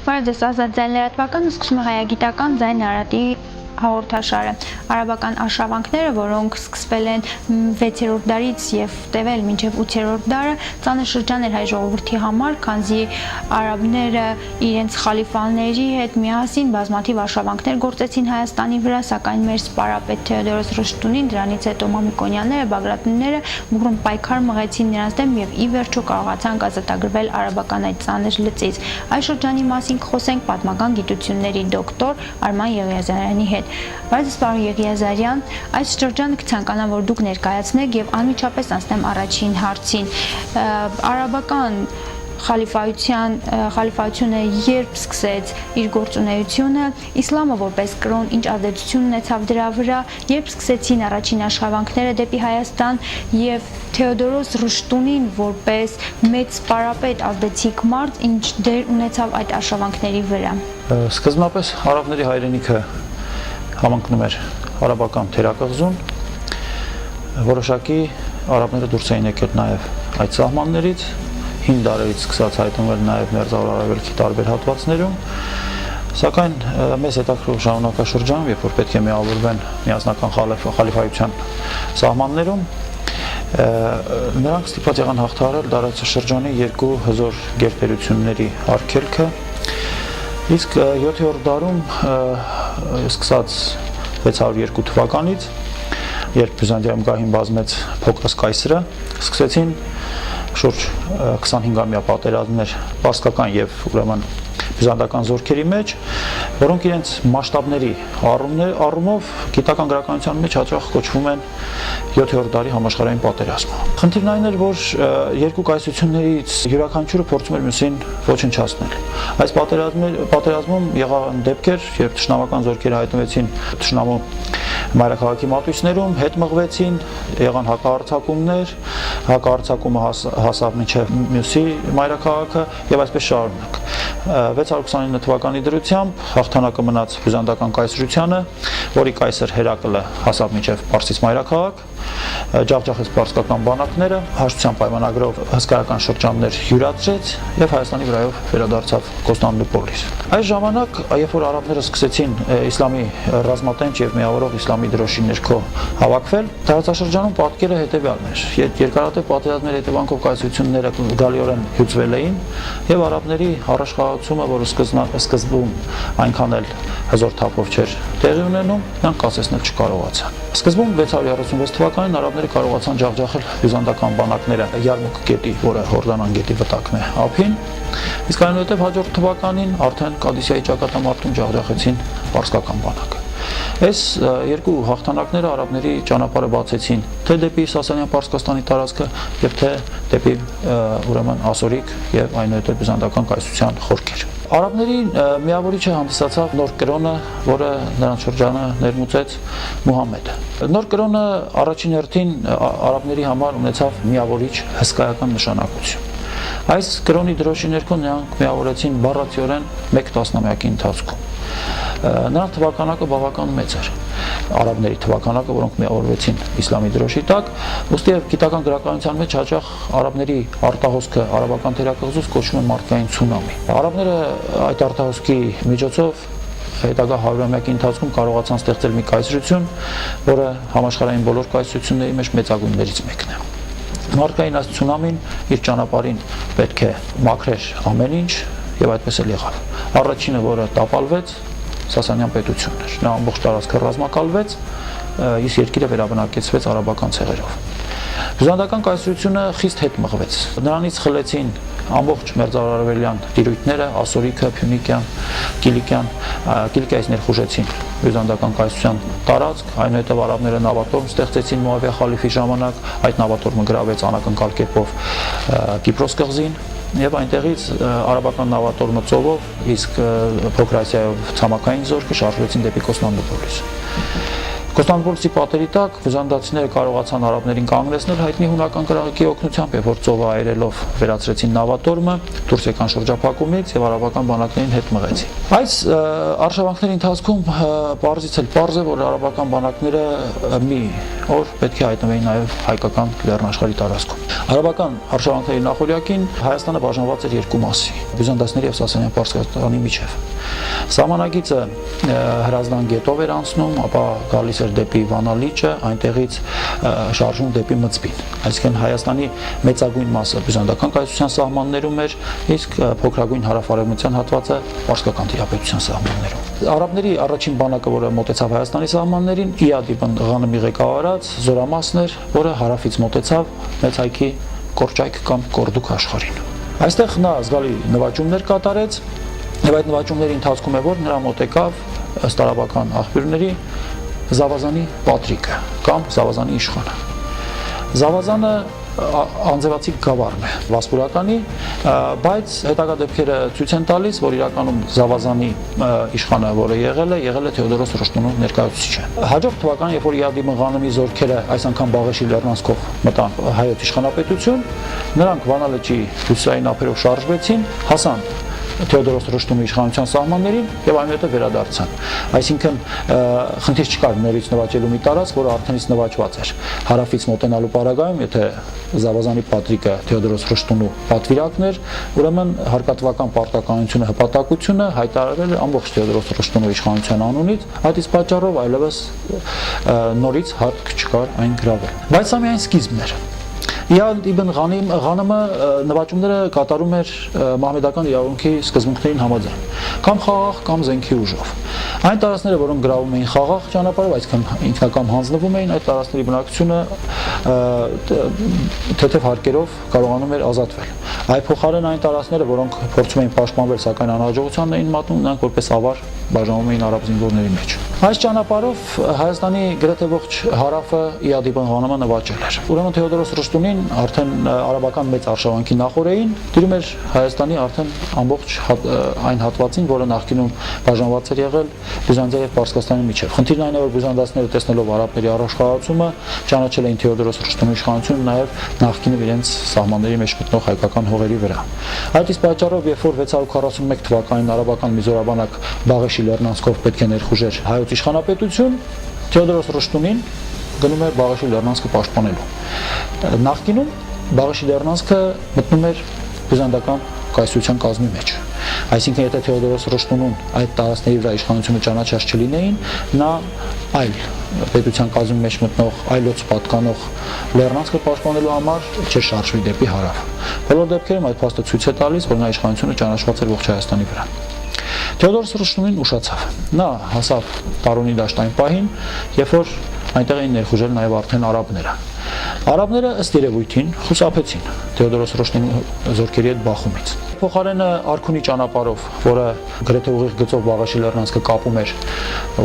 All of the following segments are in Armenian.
Բարև ազատ ձայն լրատվական սկսում է հայագիտական ձայն արատի հաղորդաշարը։ Արաբական արշավանքները, որոնք սկսվել են 6-րդ դարից եւ տևել մինչեւ 8-րդ դարը, ծանր շրջան էր հայ ժողովրդի համար, քանզի արաբները իրենց խալիֆաների հետ միասին բազմաթիվ արշավանքներ գործեցին Հայաստանի վրա, սակայն մեր սպարապետ Թեոդորոս Ռշտունին, դրանից հետո Մամիկոնյանները, Բագրատները մուգրուն պայքար մղեցին նրանց դեմ եւ ի վերջո կարողացան ազատագրվել արաբական այդ ծանր լծից։ Այս շրջանի մասին կխոսենք պատմական գիտությունների դոկտոր Արման Եղիազարյանի հետ։ Բայց պարոն Եղիազարյան, այս շրջանը կցանկանամ, որ դուք ներկայացնեք եւ անմիջապես անցնեմ առաջին հարցին։ Արաբական խալիֆայությունը երբ սկսեց իր գործունեությունը, իսլամը որպես կրոն ինչ ազդեցություն ունեցավ դրա վրա, երբ սկսեցին առաջին աշխատանքները դեպի Հայաստան եւ Թեոդորոս Ռշտունին որպես մեծ սպարապետ ազդեցիկ մարդ ինչ դեր ունեցավ այդ աշխատանքների վրա։ Սկզբնապես արաբների հայրենիքը համընկնում էր արաբական թերակղզուն, որոշակի արաբները դուրս էին եկել նաև այդ սահմաններից, 5 դարերից սկսած հայտնվում էր նաև Մերձավոր Արևելքի տարբեր հատվածներում, սակայն մեզ հետաքրքրող ժամանակաշրջանում, երբ որ պետք է միավորվեն միասնական խալիֆայության սահմաններում, նրանք ստիպված եղան հաղթահարել դարաշրջանի երկու հզոր գերտերությունների արգելքը, իսկ 7-րդ դարում սկսած 602 թվականից, երբ Բյուզանդիայում գահին բազմեց Փոքրս կայսրը, սկսեցին շուրջ 25-ամյա պատերազմներ պարսկական եւ ուրեմն բյուզանդական զորքերի մեջ, որոնք իրենց մասշտաբների առումով գիտական գրականության մեջ հաճախ կոչվում են 7-րդ դարի համաշխարհային պատերազմը։ Խնդիրն այն էր, որ երկու կայսրություններից յուրաքանչյուրը փորձում էր մյուսին ոչնչացնել։ Այս պատերազմում եղան դեպքեր, երբ թշնամական զորքերը հայտնվեցին թշնամու մայրաքաղաքի մատույցներում, հետ մղվեցին, եղան հակահարձակումներ, հակահարձակումը հասավ մինչև մյուսի մայրաքաղաքը եւ այսպես շարունակ։ 629 թվականի դրությամբ հաղթանակը մնաց բյուզանդական կայսրությանը, որի կայսր Հերակլը հասավ մինչև Պարսից մայրաքաղաք, ջախջախեց պարսկական բանակները, հաշտության պայմանագրով հսկայական շրջաններ յուրացրեց եւ Հայաստանի վրայով վերադարձավ Կոստանդնուպոլիս։ Այս ժամանակ, երբ որ արաբները սկսեցին իսլամի ռազմատենչ եւ միավորող իսլամի դրոշի ներքո հավաքվել, տարածաշրջանում պատկերը հետեւյալն էր. երկարատև պատերազմների հետևանքով կայսրությունները գալիորեն հյուծվել էին եւ արաբների առաջխաղացումը, որը սկզբում այնքան էլ հզոր թափով չէր տեղի ունենում, նրանք կասեցնել չկարողացան։ Սկզբում 636 թվականին արաբները կարողացան ջախջախել բյուզանդական բանակները Յարմուկ գետի, որը Հորդանան գետի վտակն է, ափին, իսկ այնուհետև հաջորդ թվականին արդեն Կադիսիայի ճակատամարտում ջախջախեցին պարսկական բանակը։ Այս երկու հաղթանակները արաբների ճանապարհը բացեցին թե դեպի Սասանյան Պարսկաստանի տարածքը եւ թե դեպի ուրեմն ասորիկ եւ այնուհետև բյուզանդական կայսրության խորքեր։ Արաբների միավորիչը հանդիսացավ նոր կրոնը, որը նրանց շրջանը ներմուծեց Մուհամմեդը։ Նոր կրոնը առաջին հերթին արաբների համար ունեցավ միավորիչ հսկայական նշանակություն։ Այս կրոնի դրոշի ներքո նրանք միավորեցին բառացիորեն 1 տասնամյակի ընթացքում։ Նրանց թվականակը բավական մեծ էր, արաբների թվականակը, որոնք միավորվեցին իսլամի դրոշի տակ, ուստի գիտական գրականության մեջ հաճախ արաբների արտահոսքը արաբական թերակղզուց կոչվում է մարդկային ցունամի։ Արաբները այդ արտահոսքի միջոցով հետագա 100-ամյակի ընթացքում կարողացան ստեղծել մի կայսրություն, որը համաշխարհային բոլոր կայսրությունների մեջ մեծագույններից մեկն է։ Մարդկային այս ցունամին իր ճանապարհին պետք է մաքրեր ամեն ինչ եւ այդպես էլ եղավ։ Առաջինը, որը տապալվեց, Սասանյան պետությունն էր։ Նա ամբողջ տարածքը ռազմակալվեց, իսկ երկիրը վերաբնակեցվեց արաբական ցեղերով։ Բյուզանդական կայսրությունը խիստ հետ մղվեց։ Նրանից խլեցին ամբողջ մերձարևելյան տիրույթները, ասորիկը, Փյունիկիան, Կիլիկիան, Կիլիկիայից ներխուժեցին բյուզանդական կայսրության տարածք, այնուհետև արաբները նավատորմ ստեղծեցին Մուավիա խալիֆի ժամանակ, այդ նավատորմը գրավեց անակնկալ կերպով Կիպրոս կղզին եւ այնտեղից արաբական նավատորմը ծովով, իսկ Փոքր Ասիայով ցամաքային զորքը շարժվեցին դեպի Կոստանդնուպոլիս։ Կոստանդնուպոլսի պատերի տակ բյուզանդացիները կարողացան արաբներին կանգնեցնել հայտնի հունական կրակի օգնությամբ, երբ որ ծովը այրելով վերացրեցին նավատորմը, դուրս եկան շրջափակումից եւ արաբական բանակներին հետ մղեցին։ Այս արշավանքների ընթացքում պարզից էլ պարզ է, որ արաբական բանակները մի օր պետք է հայտնվեին նաեւ հայկական լեռնաշխարհի տարածքում։ Արաբական արշավանքների նախօրյակին Հայաստանը բաժանված էր երկու մասի՝ բյուզանդացիների եւ Սասանյան Պարսկաստանի միջև։ Սահմանագիծը Հրազդան գետով էր անցնում, ապա գալիս էր դեպի Վանալիճը, այնտեղից շարժում դեպի Մծպին։ Այսինքն Հայաստանի մեծագույն մասը բյուզանդական կայսրության սահմաններում էր, իսկ փոքրագույն հարավ-արևմտյան հատվածը Պարսկական տիրապետության սահմաններում։ Արաբների առաջին բանակը, որը մոտեցավ Հայաստանի սահմաններին, Իադ իբն Ղանիմի ղեկավարած զորամասն էր, որը հարավից մոտեցավ Մեծ հայքի Կորճայք կամ Կորդուկ աշխարհին։ Այստեղ նա զգալի նվաճումներ կատարեց, եւ այդ նվաճումների ընթացքում է որ նրա մոտ եկավ ըստ արաբական աղբյուրների Զավազանի Պատրիկը կամ Զավազանի իշխանը։ Զավազանը անձևացի գավառն է Վասպուրականի, բայց հետագա դեպքերը ցույց են տալիս, որ իրականում Զավազանի իշխանը, որը եղել է Թեոդորոս Ռոշտունու ներկայացուցիչը։ Հաջորդ թվականին, երբ որ Իադի Ղանիմի զորքերը այս անգամ Բաղեշի լեռնանցքով մտան հայոց իշխանապետություն, նրանք Վանալիճի հյուսիսային ափերով շարժվեցին, հասան Թեոդորոս Ռոշտունու իշխանության սահմաններին եւ այնուհետեւ վերադարձան։ Այսինքն խնդիր չկար նորից նվաճելու մի տարածք, որը արդենից նվաճված էր։ Հարավից մոտենալու պարագայում, եթե Զավազանի Պատրիկը Թեոդորոս Ռոշտունու պատվիրակն էր, ուրեմն հարկատվական պարտականությունը, հպատակությունը հայտարարել էր ամբողջ Թեոդորոս Ռոշտունու իշխանության անունից, այդ իսկ պատճառով այլևս նորից հարկ չկար այն գրավել։ Բայց սա միայն սկիզբն էր։ Իադ իբն Ղանիմը նվաճումները կատարում էր մահմեդական իրավունքի սկզբունքներին համաձայն, կամ խաղաղ, կամ զենքի ուժով։ Այն տարածքները, որոնք գրավում էին խաղաղ ճանապարհով, այսինքն ինքնակամ հանձնվում էին, այդ տարածքների բնակչությունը թեթև հարկերով կարողանում էր ազատվել։ Այ փոխարեն այն տարածքները, որոնք փորձում էին պաշտպանվել, սակայն անհաջողության էին մատնում, նրանք որպես ավար բաժանվում էին արաբ զինվորների մեջ։ Այս ճանապարհով Հայաստանի գրեթե ողջ հարավը Իադ իբն Ղանիմը նվաճել էր։ Ուրեմն Թեոդորոս Ռոշտունին արդեն արաբական մեծ արշավանքի նախօրեին դիրում էր Հայաստանի արդեն ամբողջ այն հատվածին, որը նախկինում բաժանված էր եղել Բյուզանդիա եւ Պարսկաստանի միջև։ Խնդիրն այն է, որ բյուզանդացիները տեսնելով արաբների առաջխաղացումը ճանաչել էին Թեոդորոս Ռոշտունու իշխանությունը նաեւ նախկինում իրենց սահմանների մեջ մտնող հայկական հողերի վրա։ Այդ իսկ պատճառով, երբ որ 641 թվականին արաբական մի զորաբանակ Բաղեշի լեռնանցքով պետք է ներխուժեր հայոց իշխանապետություն, Թեոդորոս Ռոշտունին գնում էր Բաղեշի լեռնանցքը պաշտպանելու։ Նախկինում Բաղեշի լեռնանցքը մտնում էր բյուզանդական կայսրության կազմի մեջ։ Այսինքն, եթե Թեոդորոս Ռոշտունուն այդ տարածքների վրա իշխանությունը ճանաչած չլինեին, նա այլ պետության կազմի մեջ մտնող այլոց պատկանող լեռնանցքը պաշտպանելու համար չշարժվի դեպի հարավ։ Բոլոր դեպքերում այդ փաստը ցույց է տալիս, որ նա իշխանությունը ճանաչված էր ողջ Հայաստանի վրա։ Թեոդորոս Ռոշտունին ուշացավ։ Նա հասավ Տարոնի դաշտային պահին, երբ որ այնտեղ էին ներխուժել նաև արդեն արաբները։ Արաբները ըստ երևույթին խուսափեցին Թեոդորոս Ռոշտունու զորքերի հետ բախումից։ Փոխարենը Արքունի ճանապարհով, որը գրեթե ուղիղ գծով Բաղեշի լեռնանցքը կապում էր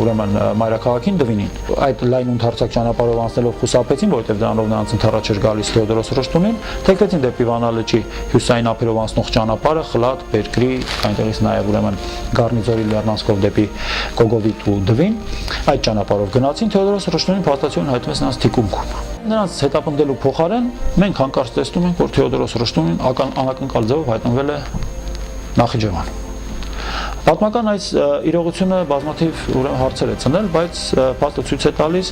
ուրեմն մայրաքաղաքին Դվինին, այդ լայն ընդարձակ ճանապարհով անցնելով խուսափեցին, որովհետև դրանով նրանց ընդառաջ էր գալիս Թեոդորոս Ռոշտունին, թեքվեցին դեպի Վանալիճի հյուսային ափերով անցնող ճանապարհը, Խլատ, Բերկրի, այնտեղից նաև ուրեմն Գառնիձորի լեռնանցքով դեպի Կոգովիտ ու Դվին, այդ ճանապարհով գնացին, Թեոդորոս Ռոշտունին փաստացիորեն հայտնվեց նրանց թիկունքում։ Նրանց հետապնդելու փոխարեն մենք հանկարծ տեսնում ենք, որ Թեոդորոս Ռոշտունին անակնկալ ձևով հայտնվել է Նախիջևան։ Պատմական այս իրողությունը բազմաթիվ հարցեր է ծնել, բայց փաստը ցույց է տալիս,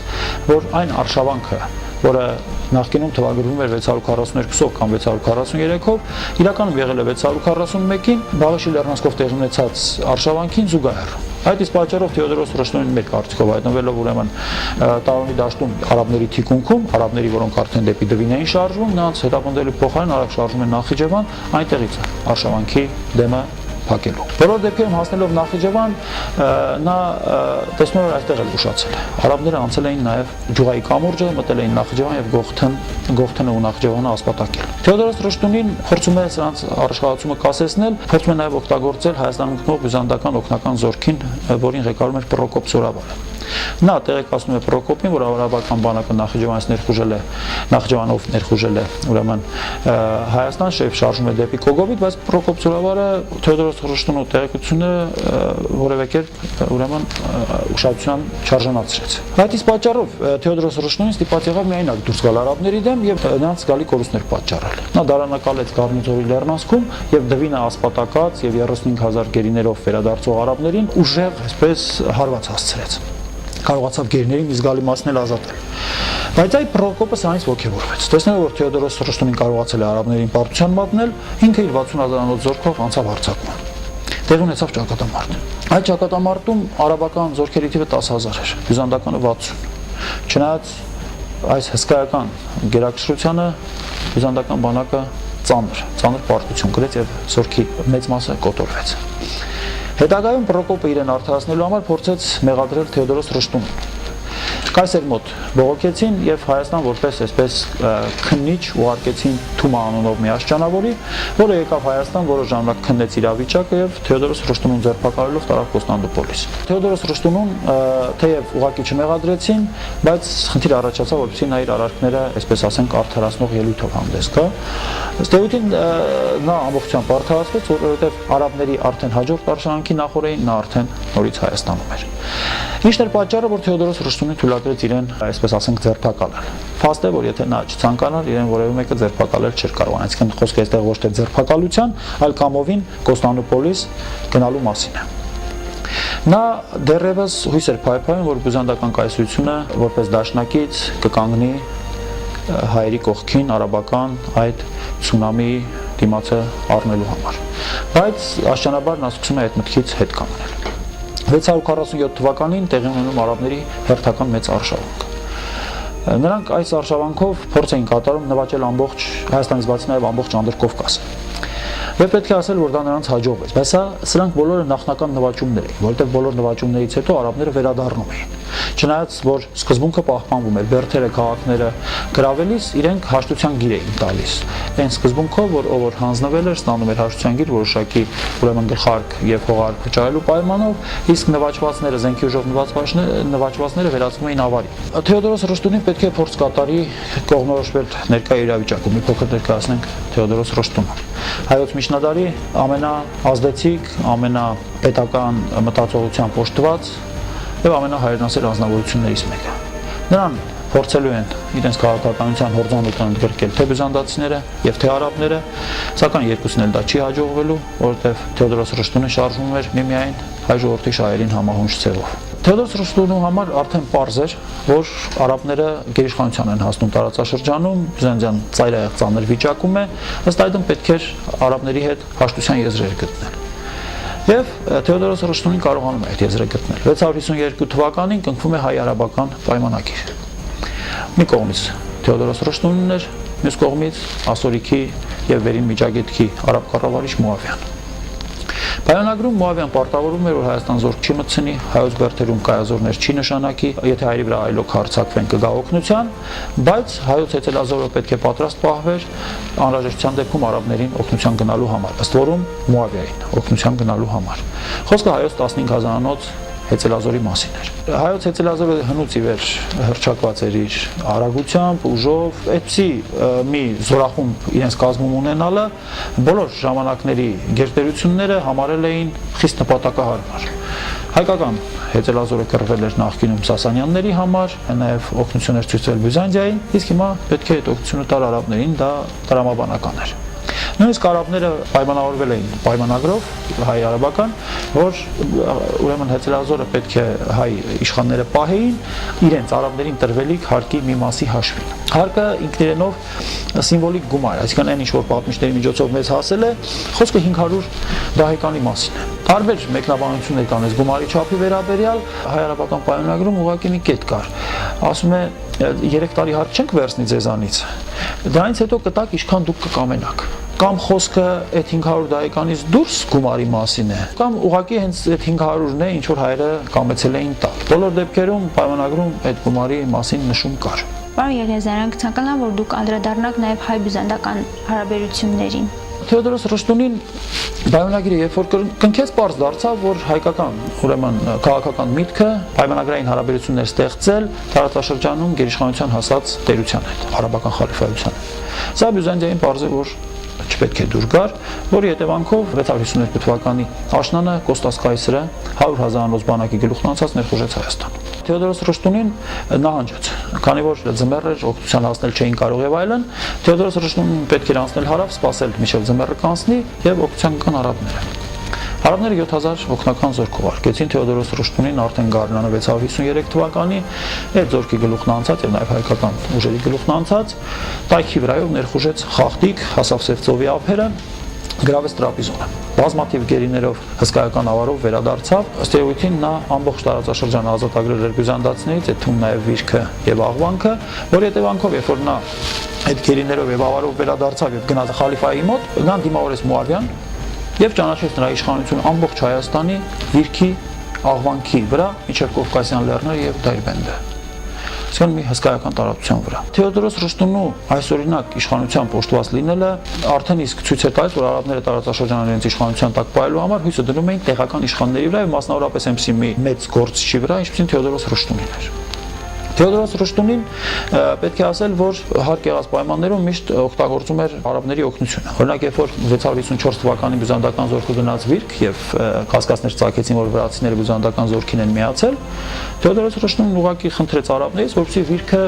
որ այն արշավանքը, որը նախկինում թվագրվում էր 642-ով կամ 643-ով, իրականում եղել է 641-ին Բաղեշի լեռնանցքով տեղի ունեցած արշավանքին զուգահեռ։ Այդ իսկ պատճառով Թեոդորոս Ռոշտունին մեր կարծիքով հայտնվելով ուրեմն Տարոնի դաշտում արաբների թիկունքում, արաբների, որոնք արդեն դեպի Դվին էին շարժվում, նրանց հետապնդելու փոխարեն արագ շարժվում են Նախիջևան, այնտեղից արշավանքի դեմը փակելու։ Բոլոր դեպքերում հասնելով Նախիջևան, նա տեսնում էր այստեղ էլ ուշացել է։ Արաբները անցել էին նաև Ջուղայի կամուրջը, մտել էին Նախիջևան եւ Գողթանը ու Նախիջևանը ասպատակել։ Թեոդորոս Ռոշտունին փորձում է սրանց առաջխաղացումը կասեցնել, փորձում է նաև օգտագործել Հայաստանում գտնող բյուզանդական օգնական զորքին, որին ղեկավարում էր Պրոկոպ Զորավարը։ Նա տեղեկացնում է Պրոկոպին, որ արաբական բանակը Նախիջևանով ներխուժել է ուրեմն Հայաստան, շարժում է դեպի Կոգովիդ, բայց Պրոկոպ Զորավարը Թեոդորոս Ռուշտունու տեղեկությունը որևէ կերպ ուրեմն ուշադրության չարժանացրեց։ Այդ իսկ պատճառով Թեոդորոս Ռուշտունին ստիպված եղավ միայնակ դուրս գալ արաբների դեմ եւ նրանց զգալի կորուստներ պատճառել։ Նա դարանակալեց Գառնիձորի լեռնանցքում եւ Դվինը ասպատակած եւ 35000 գերիներով վերադարձող արաբներին ուժեղ այսպես հարված հասցրեց։ Կարողացավ գերիների մի զգալի մասն էլ ազատել։ Բայց այդ Պրոկոպը սրանից ոգևորվեց։ Տեսնելով, որ Թեոդորոս Ռուշտունին կարողացել է արաբներին պարտության մատնել, ինքը իր 60000-անոց զորքով անցավ հարձակման։ Տեղի ունեցավ ճակատամարտ։ Այդ ճակատամարտում արաբական զորքերի թիվը 10000 էր, բյուզանդականը 60։ Չնայած այս հսկայական գերակշռությանը բյուզանդական բանակը ծանր պարտություն կրեց եւ զորքի մեծ մասը կոտորվեց։ Հետագայում Պրոկոպը իրեն արդարացնելու համար փորձեց մեղադրել Թեոդորոս Ռուշտունին։ Կայսեր մոտ բողոքեցին եւ Հայաստան որպես այսպես քննիչ ուղարկեցին Թումա անունով մի աշճանավորի, որը եկավ Հայաստան, որը ժամանակ քննեց իրավիճակը եւ Թեոդորոս Ռուշտունուն ձերբակալելով տարավ Կոստանդնուպոլիս։ Թեոդորոս Ռուշտունուն թեև ուղղակի չմեղադրեցին, բայց խնդիր առաջացավ, որպեսզի նա իր արարքները, այսպես ասենք, արդարացնող ելույթով հանդես գա։ Ըստ էության նա ամբողջությամբ արդարացվեց, որովհետեւ արաբների արդեն հաջորդ արշանանքի նախորդին նա արդեն նորից Հայաստանում էր։ Ինչն էր պատճառը, որ Թեոդորոս Ռուշտունին թույլատրեց իրեն, այսպես ասենք, ձերբակալել։ Փաստ է, որ եթե նա չցանկանար, իրեն որևէ մեկը ձերբակալել չէր կարող։ Այսինքն խոսքը այստեղ ոչ թե ձերբակալության, այլ կամովին Կոստանդնուպոլիս գնալու մասին է։ Նա դեռևս հույս էր փայփայում, որ բյուզանդական կայսրությունը որպես դաշնակից կկանգնի հայերի կողքին արաբական այդ ցունամիի դիմացը առնելու համար։ Բայց աշճանաբար նա սկսում է այդ մտքից հետ կանգնել։ 647 թվականին տեղի ունենում արաբների հերթական մեծ արշավանք։ Նրանք այս արշավանքով փորձ էին կատարում նվաճել ամբողջ Հայաստանից բացի նաև ամբողջ Անդրկովկասը։ Եվ պետք է ասել, որ դա նրանց հաջողվեց, բայց սրանք բոլորը նախնական նվաճումներ էին, որտեղ բոլոր նվաճումներից հետո արաբները վերադառնում էին։ Չնայած որ սկզբունքը պահպանվում էր, բերդերը, քաղաքները գրավելիս իրենք հաշտության գիր էին տալիս։ Այն սկզբունքով, որ ով որ հանձնվել էր, ստանում էր հաշտության գիր որոշակի ուրեմն գլխարկ եւ հողարկ վճարելու պայմանով, իսկ նվաճվածները, զենքի ուժով նվաճվածները վերածվում էին ավարի։ Թեոդորոս Ռուշտունին պետք է փորձ կատարի կողմնորոշվել ներկայ իրավիճակում։ Մի փոքր ներկայացնենք Թեոդորոս Ռուշտունին։ Հայոց միջնադարի ամենաազդեցիկ, ամենապետական մտածողության պոշտված եւ ամենահայրենասեր անձնավորություններից մեկը։ Նրան փորձելու են իրենց քաղաքականության հորձանուտը ընդգրկել թե բյուզանդացիները եւ թե արաբները, սակայն երկուսն էլ դա չի հաջողվելու, որովհետեւ Թեոդորոս Ռուշտունին շարժվում էր միմիայն հայ ժողովրդի շահերին համահունչ ձևով։ Թեոդորոս Ռուշտունու համար արդեն պարզ էր, որ արաբները գերիշխանության են հասնում տարածաշրջանում, բյուզանդյան ծայրահեղ ծանր վիճակում է, ըստ այդմ պետք էր արաբների հետ հաշտության եզրեր գտնել։ Եվ Թեոդորոս Ռուշտունին կարողանում է այդ եզրը գտնել։ 652 թվականին կնքվում է հայ-արաբական պայմանագիր։ Մի կողմից Թեոդորոս Ռուշտունին էր, մյուս կողմից Ասորիքի եւ Վերին Միջագետքի արաբ կառավարիչ Մուավյան։ Պայմանագրում Մուավյան պարտավորում էր, որ Հայաստան զորք չի մտցնի, հայոց բերդերում կայազորներ չի նշանակի, եթե հայերի վրա այլոք հարձակվեն կգա օգնության, բայց հայոց հեծելազորը պետք է պատրաստ պահվեր անհրաժեշտության դեպքում արաբներին օգնության գնալու համար, ըստ որում Մուավյային օգնության գնալու համար։ Խոսքը հայոց 15000-անոց հեծելազորի մասին էր։ Հայոց հեծելազորը հնուց ի վեր հռչակված էր իր արագությամբ, ուժով, այդպիսի մի զորախումբ իրենց կազմում ունենալը բոլոր ժամանակների գերտերությունները համարել էին խիստ նպատակահարմար։ Հայկական հեծելազորը կռվել էր նախկինում Սասանյանների համար, նաև օգնություն էր ցույցել Բյուզանդիային, իսկ հիմա պետք է այդ օգնությունը տալ արաբներին, դա տրամաբանական էր։ Նույնիսկ արաբները պայմանավորվել էին պայմանագրով հայ-արաբական, որ ուրեմն հեծելազորը պետք է հայ իշխանները պահեին իրենց արաբներին տրվելիք հարկի մի մասի հաշվին։ Հարկը ինքնիրենով սիմվոլիկ գումար, այսինքն այն ինչ որ պատմիչների միջոցով մեզ հասել է, խոսքը 500 դահեկանի մասին է։ Տարբեր մեկնաբանություններ կան այս գումարի չափի վերաբերյալ, հայ-արաբական պայմանագրում ուղղակի մի կետ կար։ Ասում է 3 տարի հարկ չենք վերցնի ձեզանից։ Դրանից հետո կտակ ինչքան դուք կկամենաք։ Կամ խոսքը այդ 500 դահեկանից դուրս գումարի մասին է, կամ ուղղակի հենց այդ 500-ն է, ինչ որ հայերը կամեցել էին տալ։ Բոլոր դեպքերում պայմանագրում այդ գումարի մասին նշում կար։ Պարոն Եղիազարյան, կցանկանամ, որ դուք անդրադառնաք նաև հայ-բյուզանդական հարաբերություններին։ Թեոդորոս Ռշտունին պայմանագիրը երբ որ կնքեց, պարզ դարձավ, որ հայկական, ուրեմն քաղաքական միտքը պայմանագրային հարաբերություններ ստեղծել տարածաշրջանում գերիշխանության հասած տերության հետ, արաբական խալիֆայության։ Սա Բյուզանդիային պարզ է, որ չպետք է դուր գար, որի հետևանքով 652 թվականի աշնանը Կոստաս Կայսրը 100,000-անոց բանակի գլուխն անցած ներխուժեց Հայաստան։ Թեոդորոս Ռշտունին նահանջեց, քանի որ ձմեռ էր, օգնության հասնել չէին կարող եւ այլն, Թեոդորոս Ռշտունին պետք էր անցնել հարավ, սպասել մինչև ձմեռը կանցնի եւ օգնության կան արաբները։ Արաբները 7000 օգնական զորք ուղարկեցին Թեոդորոս Ռշտունին արդեն գարնանը 653 թվականի այդ զորքի գլուխն անցած եւ նաեւ հայկական ուժերի գլուխն անցած տայքի վրայով ներխուժեց Խախտիկ, հասավ Սևծովի ափերը, գրավեց Տրապիզոնը։ Բազմաթիվ գերիներով հսկայական ավարով վերադարձավ, ըստ էության նա ամբողջ տարածաշրջանը ազատագրել էր բյուզանդացիներից, այդ թվում նաեւ Վիրքը եւ Աղվանքը, որի հետևանքով երբ որ նա այդ գերիներով եւ ավարով վերադարձավ եւ գնաց խալիֆայի մոտ, նրան դիմավորեց Մուավիան եւ ճանաչեց նրա իշխանությունը ամբողջ Հայաստանի Վիրքի, Աղվանքի վրա, մինչև Կովկասյան լեռները եւ Դերբենդը։ Այսինքն մի հսկայական տարածության վրա։ Թեոդորոս Ռշտունու այսօրինակ իշխանության պոշտված լինելը արդեն իսկ ցույց է տալիս, որ արաբները տարածաշրջանը իրենց իշխանության տակ պահելու համար հույսը դնում էին տեղական իշխանների վրա եւ մասնավորապես այնպիսի մի մեծ գործչի վրա, ինչպեսին Թեոդորոս Ռշտունին էր։ Թեոդորոս Ռշտունին պետք է ասել, որ հարկ եղած պայմաններում միշտ օգտագործում էր արաբների օգնությունը։ Օրինակ, երբ որ 654 թվականին բյուզանդական զորքը գնաց Վիրք եւ կասկածներ ծագեցին, որ վրացիները բյուզանդական զորքին են միացել, Թեոդորոս Ռշտունին ուղղակի խնդրեց արաբներից, որպեսզի Վիրքը,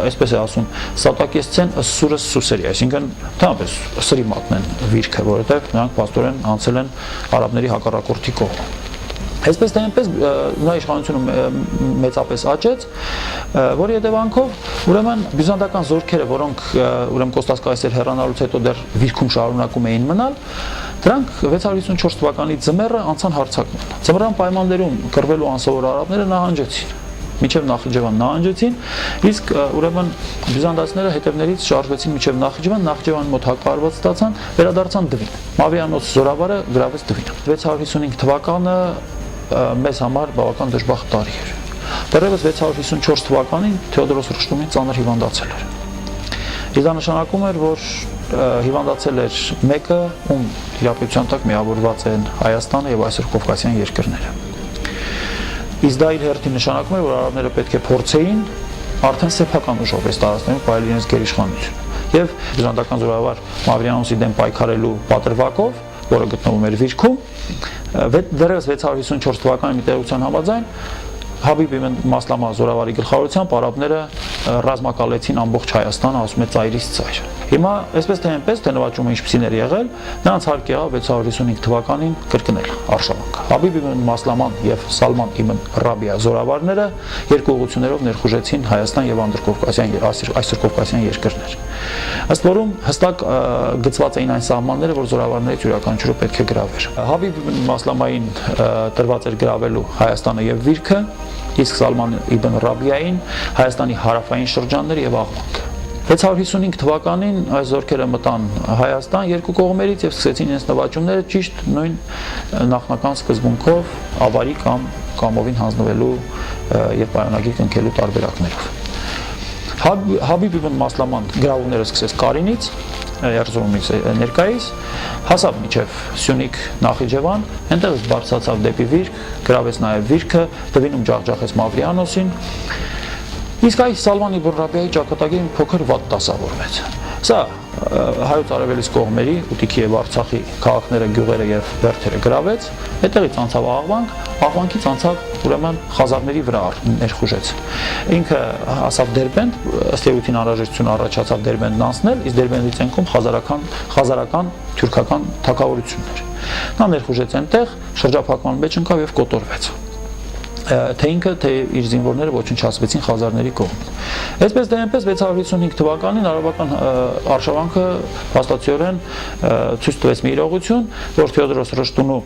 այսպես է ասում, սատակեսցեն սուրս սուսերի, այսինքն թամպես սրի մատնեն Վիրքը, որովհետեւ նրանք պաստորեն անցել են արաբների հակառակորդի կողմ։ Այսպես թե այնպես նա իշխանությունը մեծապես աճեց, որի հետևանքով ուրեմն բյուզանդական զորքերը, որոնք ուրեմն Կոստաս Կայսեր հեռանալուց հետո դեռ Վիրքում շարունակում էին մնալ, դրանք 654 թվականի ձմեռը անցան հարձակման։ Ձմռան պայմաններում կռվելու անսովոր արաբները նահանջեցին։ Մինչև Նախիջևան նահանջեցին, իսկ ուրեմն բյուզանդացիները հետևներից շարժվեցին մինչև Նախիջևան, Նախիջևանի մոտ հակառակված ստացան, վերադարձան Դվին։ Մավիանոց զորավարը գրավեց Դվին։ 655 թվականը մեզ համար բավական դժբախտ տարի էր։ Դեռևս 654 թվականին Թեոդորոս Ռշտունին ծանր հիվանդացել էր։ Դա նշանակում էր, որ հիվանդացել էր մեկը, ում իրապետության տակ միավորված են Հայաստանը եւ այսօր Կովկասյան երկրները։ Իսկ դա իր հերթին նշանակում էր, որ արաբները պետք է փորձեին արդեն սեփական ուժով այս տարածքներում պահել իրենց գերիշխանությունը։ Եվ բյուզանդական զորավար Մավրիանոսի դեմ պայքարելու պատրվակով, որը գտնվում էր Վիրքում, դեռևս 654 թվականի մի տեղեկության համաձայն Հաբիբ իբն Մասլամա զորավարի գլխավորությամբ արաբները ռազմակալեցին ամբողջ Հայաստանը, ասում է ծայրից ծայր։ Հիմա այսպես թե այնպես թե նվաճումը ինչպիսին էր եղել, նրանց հարկ եղավ 655 թվականին կրկնել արշավանքը։ Հաբիբ իբն Մասլաման եւ Սալման իբն Ռաբիա զորավարները երկու ուղղություններով ներխուժեցին Հայաստան եւ Անդրկովկասյան այսօր Կովկասյան երկրներ։ Ըստ որում հստակ գծված էին այն սահմանները, որ զորավարներից յուրաքանչյուրը պետք է գրավեր։ Հաբիբ իբն Մասլամային տրված էր գրավելու Հայաստանը եւ Վիրքը, իսկ Սալման իբն Ռաբիային Հայաստանի հարավային շրջանները եւ Աղվանքը։ 655 թվականին այս զորքերը մտան Հայաստան երկու կողմերից եւ սկսեցին իրենց նվաճումները ճիշտ նույն նախնական սկզբունքով ավարի կամ կամովին հանձնվելու եւ պայմանագիր կնքելու տարբերակներով։ Հաբիբ իբն Մասլաման գրավումները սկսեց Կարինից, Էրզրումից ներկայիս, հասավ մինչև Սյունիք Նախիջևան, այնտեղից բարձրացավ դեպի Վիրք, գրավեց նաեւ Վիրքը, Դվինում ջախջախեց Մավրիանոսին։ Իսկ այս Սալման իբն Ռաբիայի ճակատագիրը փոքր վատ դասավորվեց։ Սա հայոց արևելից կողմերի Ուտիքի եւ Արցախի քաղաքները, գյուղերը եւ բերդերը գրավեց, այդտեղից անցավ Աղվանք, Աղվանքից անցավ ուրեմն խազարների վրա ներխուժեց։ Ինքը հասավ Դերբենդ, ըստ էության անհրաժեշտություն առաջացավ Դերբենդն անցնել, իսկ Դերբենդից ենքում խազարական թուրքական թագավորություններ։ Նա ներխուժեց այնտեղ, շրջափակման մեջ ընկավ եւ կոտորվեց։ Թե ինքը, թե իր զինվորները ոչնչացվեցին խազարների կողմից։ Այսպես թե այնպես 655 թվականին արաբական արշավանքը փաստացիորեն ցույց տվեց մի իրողություն, որ Թեոդորոս Ռշտունու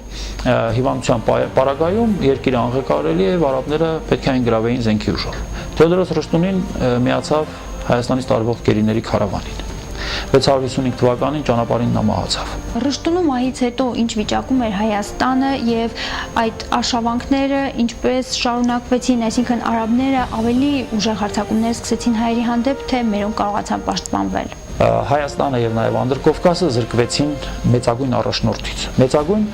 հիվանդության պարագայում երկիրը անղեկավարելի է եւ արաբները պետք է այն գրավեին զենքի ուժով։ Թեոդորոս Ռշտունին միացավ Հայաստանից տարվող գերիների քարավանին։ 655 թվականին ճանապարհին նա մահացավ։ Ռշտունու մահից հետո ինչ վիճակում էր Հայաստանը եւ այդ արշավանքները ինչպես շարունակվեցին, այսինքն արաբները ավելի ուժեղ հարձակումներ սկսեցին հայերի հանդեպ, թե մերոնք կարողացան պաշտպանվել։ Հայաստանը եւ նաեւ Անդրկովկասը զրկվեցին մեծագույն առաջնորդից։ Մեծագույն,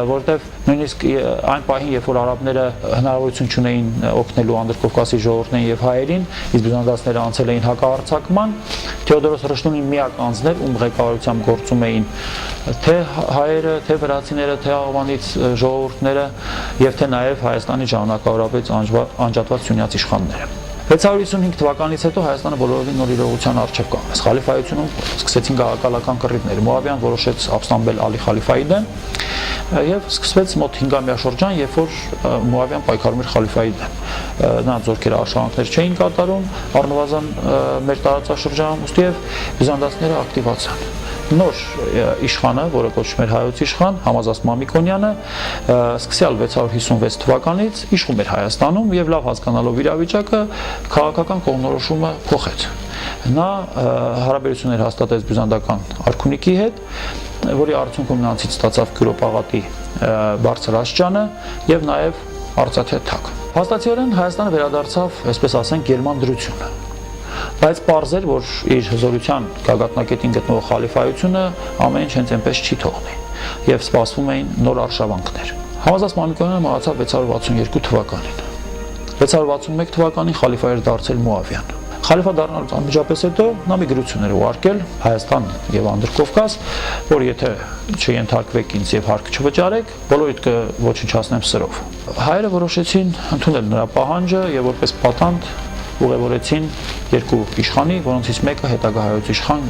որտեղ նույնիսկ այն պահին, երբ որ արաբները հնարավորություն չունեին օգնելու Անդրկովկասի ժողովուրդներին եւ հայերին, իսկ բյուզանդացիները անցել էին հակահարձակման, Թեոդորոս Ռշտունին միակ անձն էր, ում ղեկավարությամբ գործում էին թե հայերը, թե վրացիները, թե աղվանից ժողովուրդները եւ թե նաեւ Հայաստանի ժամանակավորապես անջատված սյունյաց իշխանները։ 655 թվականից հետո Հայաստանը բոլորովին նոր իրողության առջև կանգնեց։ Խալիֆայությունում սկսեցին գաղակալական կռիվներ։ Մուավիան որոշեց ապստամբել Ալի Խալիֆայի դեմ եւ սկսվեց մոտ 5-ամյա շրջան, երբ որ Մուավիան պայքարում էր Խալիֆայի դեմ։ Նա զորքերը արշավանքներ չէին կատարում, առնվազն մեր տարածաշրջանում, ուստի եւ բյուզանդացիները ակտիվացան։ Նոր իշխանը, որը կոչվում էր հայոց իշխան, Համազասպ Մամիկոնյանը, սկսյալ 656 թվականից իշխում էր Հայաստանում եւ լավ հասկանալով իրավիճակը, քաղաքական կողմնորոշումը փոխեց։ Նա հարաբերություններ հաստատեց բյուզանդական արքունիքի հետ, որի արդյունքում նրանցից ստացավ Քյուրոպաղատի բարձր աշճանը եւ նաեւ արծաթե թագ։ Հաստատիորեն Հայաստանը վերադարձավ, այսպես ասենք, գերման դրությունը։ Բայց պարզ էր, որ իր հզորության գագաթնակետին գտնվող խալիֆայությունը ամեն ինչ հենց այնպես չի թողնի եւ սպասվում էին նոր արշավանքներ։ Համազասպ Մամիկոնյանը մահացավ 662 թվականին։ 661 թվականին խալիֆա էր դարձել Մուավիան։ Խալիֆա դառնալուց անմիջապես հետո նա մի գրություն էր ուղարկել Հայաստան եւ Անդրկովկաս, որ եթե չենթարկվեք ինձ եւ հարկ չվճարեք, բոլորիդ կոչնչացնեմ սրով։ Հայերը որոշեցին ընդունել նրա պահանջը եւ որպես պատանդ ուղևորեցին երկու իշխանի, որոնցից մեկը հետագա հայոց իշխան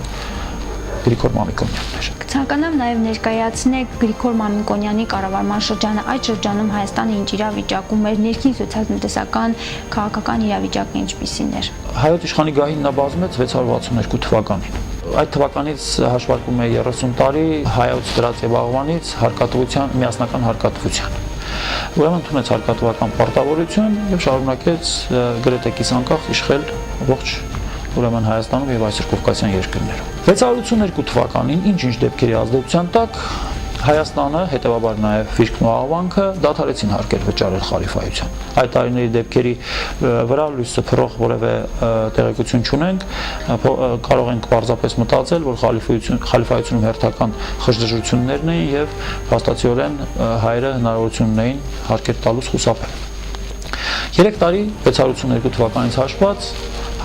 Գրիգոր Մամիկոնյանն էր։ Ցանկանամ նաև ներկայացնեք Գրիգոր Մամիկոնյանի կառավարման շրջանը, այդ շրջանում Հայաստանը ինչ իրավիճակում էր, ներքին սոցիալ-տնտեսական, քաղաքական իրավիճակը ինչպիսին էր։ Հայոց իշխանի գահին նա բազմեց 662 թվականին։ Այդ թվականից հաշվարկում է 30 տարի հայոց դրած եւ աղվանից հարկատվության, միասնական հարկատվության։ Ուրեմն ընդունեց հարկատվական պարտավորություն եւ շարունակեց գրեթե կիսանկախ իշխել ողջ ուրեմն Հայաստանում եւ այսօր Կովկասյան երկրներում։ 682 թվականին ինչ-ինչ դեպքերի ազդեցության տակ Հայաստանը, հետևաբար նաև Ֆիրքն ու Աղվանքը դադարեցին հարկեր վճարել խալիֆայության։ Այդ տարիների դեպքերի վրա լույսը փռող որևէ տեղեկություն չունենք, կարող ենք պարզապես մտածել, որ խալիֆայությունում հերթական խժդժություններն էին եւ փաստացիորեն հայերը հնարավորություն ունեին հարկեր տալուց խուսափել։ 3 տարի 682 թվականից հաշված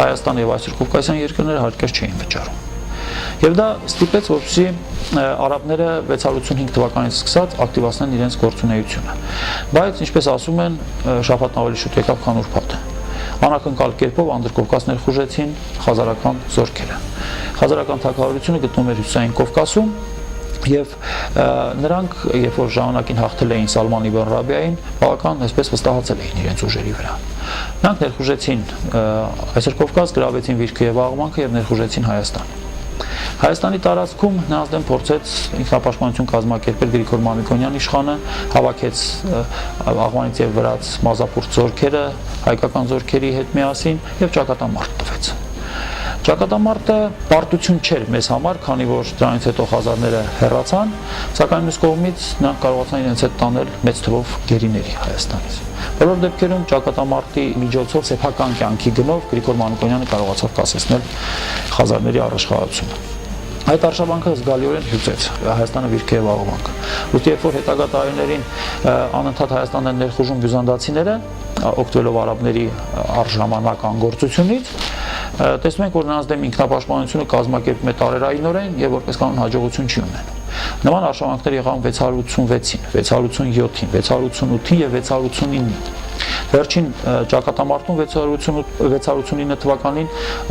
Հայաստանը եւ այսօր Կովկասյան երկրները հարկեր չէին վճարում։ Եվ դա ստիպեց, որպեսզի արաբները 685 թվականից սկսած ակտիվացնեն իրենց գործունեությունը։ Բայց, ինչպես ասում են, շաբաթն ավելի շուտ եկավ, քան ուրբաթ։ Անակնկալ կերպով Անդրկովկաս ներխուժեցին խազարական զորքերը։ Խազարական թագավորությունը գտնվում էր Հյուսիսային Կովկասում եւ նրանք, երբ որ ժամանակին հաղթել էին Սալման Իբն Ռաբիային, բավական այսպես վստահացել էին իրենց ուժերի վրա։ Նրանք ներխուժեցին այսօր Կովկաս, գրավեցին Վիրքը եւ Աղվանքը եւ ներխուժեցին Հայաստան։ Հայաստանի տարածքում նրանց դեմ փորձեց ինքնապաշտպանություն կազմակերպել Գրիգոր Մամիկոնյան իշխանը, հավաքեց աղվանից եւ վրաց մազապուրտ զորքերը հայկական զորքերի հետ միասին եւ ճակատամարտ տվեց։ Ճակատամարտը պարտություն չէր մեզ համար, քանի որ դրանից հետո խազարները հեռացան, սակայն մյուս կողմից նրանք կարողացան իրենց հետ տանել մեծ թվով գերիների Հայաստանից։ Բոլոր դեպքերում ճակատամարտի միջոցով սեփական կյանքի գնով Գրիգոր Մամիկոնյանը կարողացավ կասեցնել խազարների առաջխաղացումը։ Այդ արշավանքը զգալիորեն հյուծեց Հայաստանը Վիրքը եւ Աղվանքը։ Ուստի երբ որ հետագա տարիներին անընդհատ Հայաստանն են ներխուժում բյուզանդացիները, օգտվելով արաբների արժանանակ անգործությունից, տեսնում ենք, որ նրանց դեմ ինքնապաշտպանությունը կազմակերպում է տարերայինորեն եւ որպես կանոն հաջողություն չի ունենում։ Նման արշավանքներ եղան 686-ին, 687-ին, 688-ին եւ 689-ին։ Վերջին ճակատամարտում 689 թվականին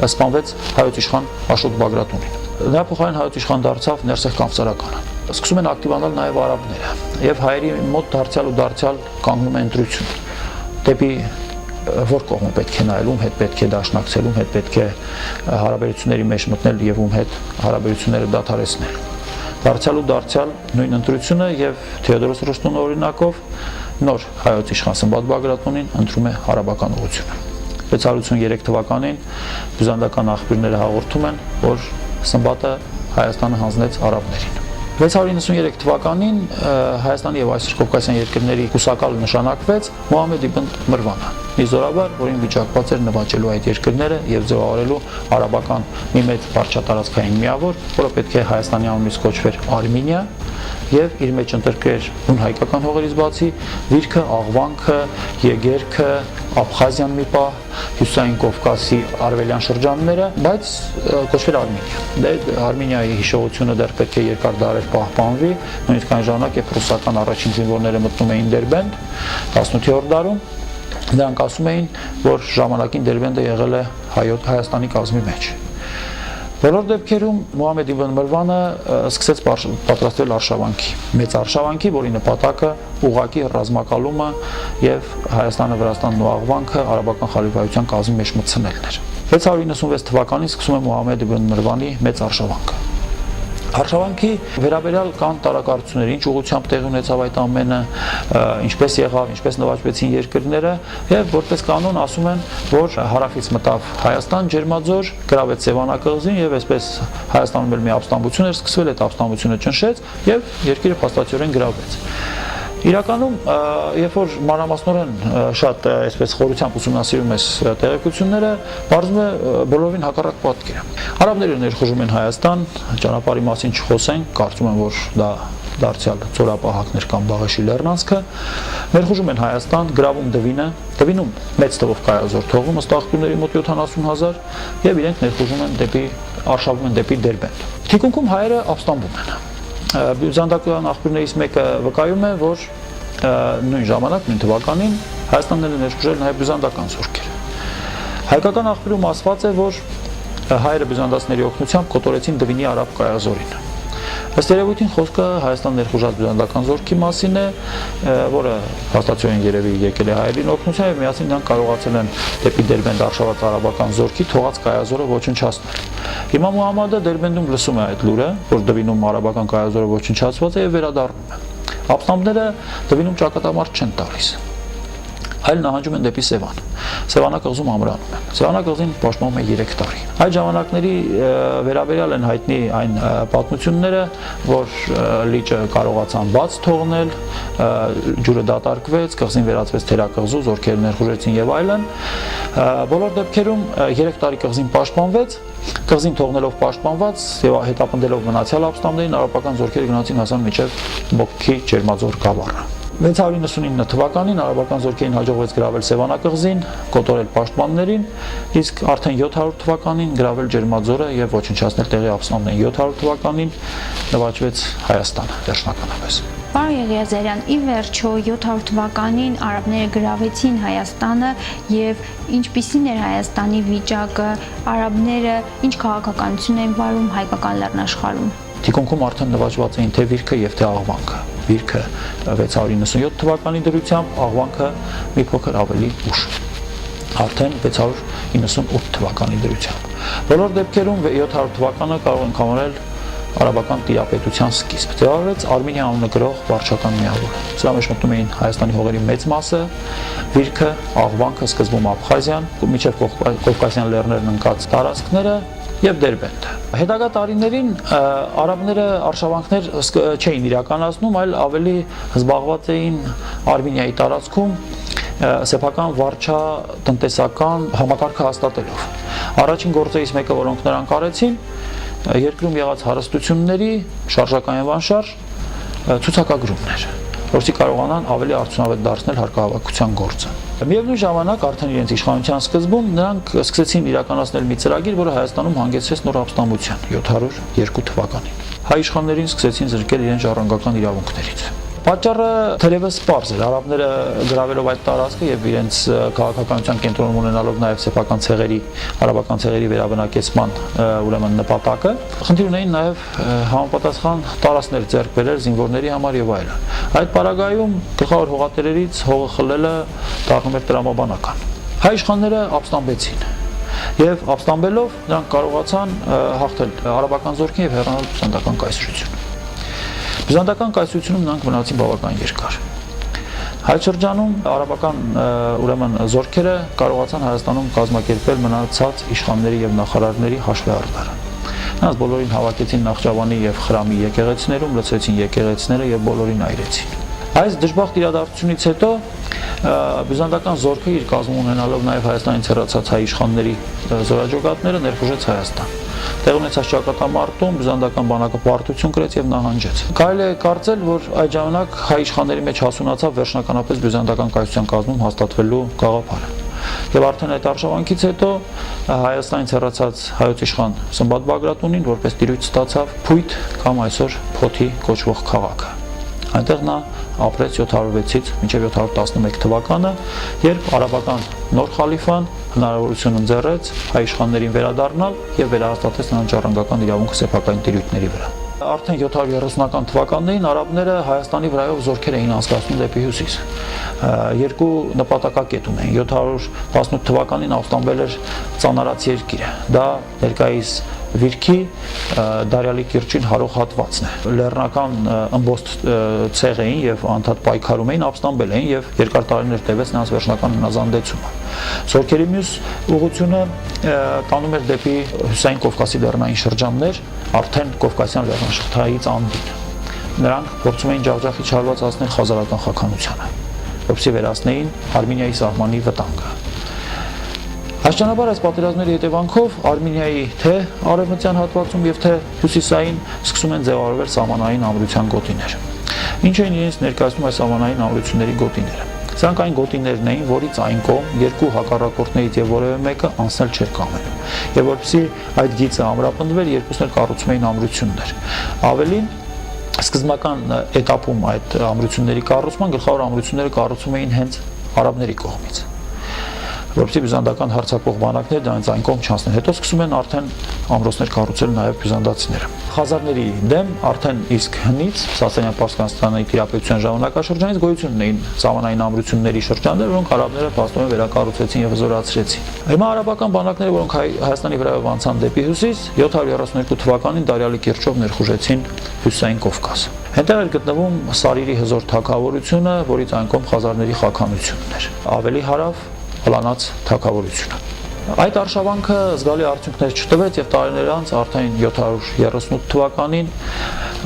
սպանվեց հայոց իշխան Աշոտ Բագրատունին։ Նրա փոխարեն հայոց իշխան դարձավ Ներսեղ Կամսարականը։ Սկսում են ակտիվանալ նաեւ արաբները եւ հայերի մոտ դարձյալ կանգնում է ընտրություն դեպի որ կողմը պետք է նայել, ում հետ պետք է դաշնակցել, ում հետ պետք է հարաբերությունների մեջ մտնել եւ ում հետ հարաբերությունները դադարեցնել։ Դարձյալ նույն ընտրությունը եւ Թեոդորոս Ռոստոնի օրինակով նոր հայոց իշխան Սմբատ Բագրատունին ընտրում է արաբական ուղղությունը։ 653 թվականին բյուզանդական աղբյուրները հաղորդում են, որ Սմբատը Հայաստանը հանձնեց արաբներին։ 693 թվականին Հայաստանի եւ այսօր Կովկասյան երկրների կուսակալը նշանակվեց Մուհամեդ իբն Մրվանը։ Միզորաբար, որին վիճակված էր նվաճելու այդ երկրները եւ ձևավորելու արաբական մի մեծ բարձրատարածքային միավոր, որը պետք է Հայաստանի անունից կոչվեր Արմենիա եւ իր մեջ ընտրկեր հուն հայկական հողերից բացի Վիրքը, Աղվանքը, Եգերքը, Աբխազիան մի պահ, Հյուսիսային Կովկասի արևելյան շրջանները, բայց կոչվել Արմենիա։ Դե Արմենիայի հիշողությունը դեռ պետք է երկար դարեր պահպանվի, նույնիսկ այն ժամանակ, երբ ռուսական առաջին զինվորները մտնում էին Դերբենդ 18-րդ դարում, նրանք ասում էին, որ ժամանակին Դերբենդը եղել է Հայաստանի կազմի մեջ։ Բոլոր դեպքերում Մուհամեդ իբն Մրվանը սկսեց պատրաստվել արշավանքի, մեծ արշավանքի, որի նպատակը ուղղակի ռազմակալումը եւ Հայաստանը, Վրաստանն ու Աղվանքը արաբական խալիֆայության կազմի մեջ մտցնելն էր։ 696 թվականին սկսում է Մուհամեդ իբն Մրվանի մեծ արշավանքը։ Արշավանքի վերաբերյալ կան տարակարծություններ, ինչ ուղղությամբ տեղի ունեցավ այդ ամենը, ինչպես եղավ, ինչպես նվաճվեցին երկրները եւ որպես կանոն ասում են, որ հարավից մտավ Հայաստան, Ջերմաձոր, գրավեց Սևանակղզին եւ այսպես Հայաստանում էլ մի ապստամբություն էր սկսվել, այդ ապստամբությունը ճնշեց եւ երկիրը փաստացիորեն գրավեց։ Իրականում, երբ որ մանրամասնորեն շատ այսպես խորությամբ ուսումնասիրում ես տեղեկությունները, բարձում է բոլորովին հակառակ պատկերը։ Արաբները ներխուժում են Հայաստան, ճանապարհի մասին չխոսենք, կարծում եմ, որ դա դարձյալ ծորապահակներ կամ Բաղեշի լեռնանցքը, ներխուժում են Հայաստան, գրավում Դվինը, Դվինում մեծ թվով կայազոր թողում, ըստ աղբյուրների մոտ 70,000 եւ իրենք ներխուժում են արշավում են դեպի Դերբենդ։ Թիկունքում հայերը ապստամբում են։ Բյուզանդական աղբյուրներից մեկը վկայում է, որ նույն ժամանակ, նույն թվականին Հայաստանն է ներխուժել նաև բյուզանդական զորքեր։ Հայկական աղբյուրում ասված է, որ հայերը բյուզանդացիների օգնությամբ կոտորեցին Դվինի արաբ կայազորին։ Ըստ երևույթին խոսքը Հայաստան ներխուժած բյուզանդական զորքի մասին է, որը հաստատորեն երևի եկել է հայերին օգնությամբ եւ միասին նրանք կարողացել են դեպի Դերբենդ արշաված արաբական զորքի թողած կայազորը ոչնչացնել։ Հիմա Մուհամմադը Դերբենդում լսում է այդ լուրը, որ Դվինում արաբական կայազորը ոչնչացված է եւ վերադառնում է։ Ապստամբները Դվինում ճակատամարտ չեն տալիս, այլ նահանջում են դեպի Սևան։ Սևանակղզում ամրանում են։ Սևանակղզին պաշտպանում է 3 տարի։ Այդ ժամանակների վերաբերյալ են հայտնի այն պատմությունները, որ լիճը կարողացան բաց թողնել, ջուրը դատարկվեց, կղզին վերածվեց թերակղզու, զորքերը ներխուժեցին եւ այլն։ Բոլոր դեպքերում 3 տարի կղզին պաշտպանվեց, կղզին թողնելով պաշտպանված եւ հետապնդելով մնացյալ ապստամբներին արաբական զորքերը գնացին հասան մինչեւ Մոքքի Ջերմաձոր գավառը։ 699 թվականին արաբական զորքերին հաջողվեց գրավել Սևանակղզին, կոտորել պաշտպաններին, իսկ արդեն 700 թվականին գրավել Ջերմաձորը եւ ոչնչացնել տեղի ապստամբներին։ 700 թվականին նվաճվեց Հայաստանը վերջնականապես։ Պարոն Եղիազարյան, ի վերջո 700 թվականին արաբները գրավեցին Հայաստանը եւ ինչպիսին էր Հայաստանի վիճակը, արաբները ինչ քաղաքականություն են վարում հայկական լեռնաշխարհում։ Թիկունքում արդեն նվաճված էին թե Վիրքը եւ թե Աղվանքը։ Վիրքը 697 թվականի դրությամբ, Աղվանքը մի փոքր ավելի ուշ, արդեն 698 թվականի դրությամբ։ Բոլոր դեպքերում 700 թվականը կարող ենք համարել արաբական տիրապետության սկիզբ։ Ձևավորվեց Արմենիա անունը գրող վարչական միավոր։ Սրա մեջ մտնում էին Հայաստանի հողերի մեծ մասը, Վիրքը, Աղվանքը, սկզբում Աբխազիան, մինչև Կովկասյան լեռներն ընկած տարածքները եւ Դերբենդը։ Հետագա տարիներին արաբները արշավանքներ չէին իրականացնում, այլ ավելի զբաղված էին Արմենիայի տարածքում սեփական վարչատնտեսական համակարգը հաստատելով։ Առաջին գործերից մեկը, որոնք նրանք արեցին, երկրում եղած հարստությունների շարժական եւ անշարժ ցուցակագրումներ, որովհետեւ կարողանան ավելի արդյունավետ դարձնել հարկահավաքության գործը։ Միևնույն ժամանակ արդեն իրենց իշխանության սկզբում նրանք սկսեցին իրականացնել մի ծրագիր, որը Հայաստանում հանգեցրեց նոր ապստամբության 702 թվականին։ Հայ իշխաններին սկսեցին զրկել իրենց ժառանգական իրավունքներից։ Պատճառը թերևս պարզ էր, արաբները գրավելով այդ տարածքը եւ իրենց քաղաքականության կենտրոնում ունենալով նաեւ սեփական ցեղերի, արաբական ցեղերի վերաբնակեցման ուրեմն նպատակը, խնդիր ունեին նաեւ համապատասխան տարածքներ ձեռք բերել զինվորների համար եւ այլն։ Այդ պարագայում գլխավոր հողատերերից հողը խլելը դառնում էր տրամաբանական։ Հայ իշխանները ապստամբեցին եւ ապստամբելով նրանք կարողացան հաղթել արաբական զորքին եւ հեռանալ բյուզանդական կայսրություն։ Բյուզանդական կայսրությունում նրանք մնացին բավական երկար։ Այդ շրջանում արաբական ուրեմն զորքերը կարողացան Հայաստանում կազմակերպել մնացած իշխանների եւ նախարարների հաշվեհարդարը։ Նրանց բոլորին հավաքեցին Նախճավանի եւ Խրամի եկեղեցիներում, լցրեցին եկեղեցիները եւ բոլորին այրեցին։ Այս դժբախտ իրադարձությունից հետո բյուզանդական զորքը իր կազմում ունենալով նաեւ Հայաստանից հեռացած հայ իշխանների զորաճակատները ներխուժեց Հայաստան։ Տեղ ունեցած ճակատամարտում բյուզանդական բանակը պարտություն կրեց եւ նահանջեց։ Կարելի է կարծել, որ այդ ժամանակ հայ իշխանների մեջ հասունացավ վերջնականապես բյուզանդական կայսրության կազմում հաստատվելու գաղափարը։ Եվ արդեն այդ արշավանքից հետո Հայաստանից հեռացած հայոց իշխան Սմբատ Բագրատունին որպես տիրույթ ստացավ Փույթ կամ այսօր Փոթի կոչվող քաղաքը։ Այնտեղ նա ապրեց 706-ից մինչև 711 թվականը, երբ արաբական նոր խալիֆան հնարավորություն ընձեռեց հայ իշխաններին վերադառնալ եւ վերահաստատեց նրանց ժառանգական իրավունքը սեփական տիրույթների վրա։ Արդեն 730-ական թվականներին արաբները Հայաստանի վրայով զորքեր էին անցկացնում դեպի հյուսիս։ Երկու նպատակակետ ունեին։ 718 թվականին ապստամբել էր Ծանարաց երկիրը։ Դա ներկայիս Վիրքի Դարյալի կիրճին հարող հատվածն է։ Լեռնական ըմբոստ ցեղ էին եւ անդադ պայքարում էին, ապստամբել էին եւ երկար տարիներ տևեց նրանց վերջնական հնազանդեցումը։ Զորքերի մյուս ուղղությունը տանում էր դեպի Հյուսային Կովկասի լեռնային շրջաններ, արդեն Կովկասյան լեռնաշղթայից անդին։ Նրանք փորձում էին ջախջախի չարվածացնել խազարական խախանությանը, որպեսզի վերացնեին Արմենիայի սահմանի վտանգը։ Աստիճանաբար այս պատերազմների հետևանքով Արմենիայի թե արևմտյան հատվածում եւ թե հյուսիսային սկսում են ձևավորվել սահմանային ամրության գոտիներ։ Ինչ էին իրենց ներկայացնում այս սահմանային ամրությունների գոտիները։ Սրանք այն գոտիներն էին, որից այն կողմ երկու հակառակորդներից եւ որևէ մեկը անցնել չէր կամենում։ Եվ որպեսզի այդ գիծը ամրապնդվեր, երկուսն էլ կառուցում էին ամրություններ։ Ավելին սկզբնական этаպում այդ ամրությունների կառուցման գլխավոր ամրությունները կառուցում էին հենց արաբների կողմից, որպեսզի բյուզանդական հարձակվող բանակները դրանից այն կողմ չանցնեն։ Հետո սկսում են արդեն ամրոցներ կառուցել նաև բյուզանդացիները։ Խազարների դեմ արդեն իսկ հնից Սասանյան-Պարսկաստանի տիրապետության ժամանակաշրջանից գոյություն ունեին սահմանային ամրությունների շրջաններ, որոնք արաբները փաստորեն վերակառուցեցին եւ զորացրեցին։ Հիմա արաբական բանակները, որոնք Հայաստանի վրայով անցան դեպի հյուսիս, 732 թվականին Դարյալի կիրճով ներխուժեցին Հյուսիսային Կովկաս։ Հետո էր գտնվում Սարիրի հզոր թագավորությունը, որից այն կողմ խազարների խախանությունն էր։ Ավելի հարավ Հլանաց թագավորությունը։ Այդ արշավանքը զգալի արդյունքներ չտվեց եւ տարիներ անց արդեն 738 թվականին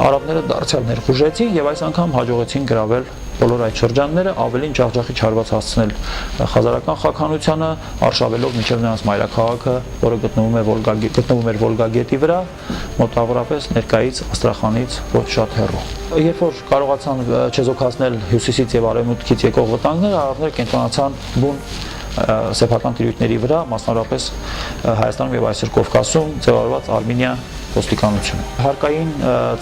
արաբները դարձյալ ներխուժեցին եւ այս անգամ հաջողեցին գրավել բոլոր այդ շրջանները, ավելին ջախջախի չարված հասցնել խազարական խախանությանը, արշավելով մինչև նրանց մայրաքաղաքը, որը գտնվում էր Վոլգա գետի վրա, մոտավորապես ներկայից Աստրախանից ոչ շատ հեռու։ Երբ որ կարողացան չեզոքացնել հյուսիսից եւ արևմուտքից եկող վտանգները, արաբները կենտրոնացան բուն սեփական տիրույթների վրա, մասնավորապես Հայաստանում եւ այսօր Կովկասում ձևավորված Արմենիա ոստիկանությունը։ Հարկային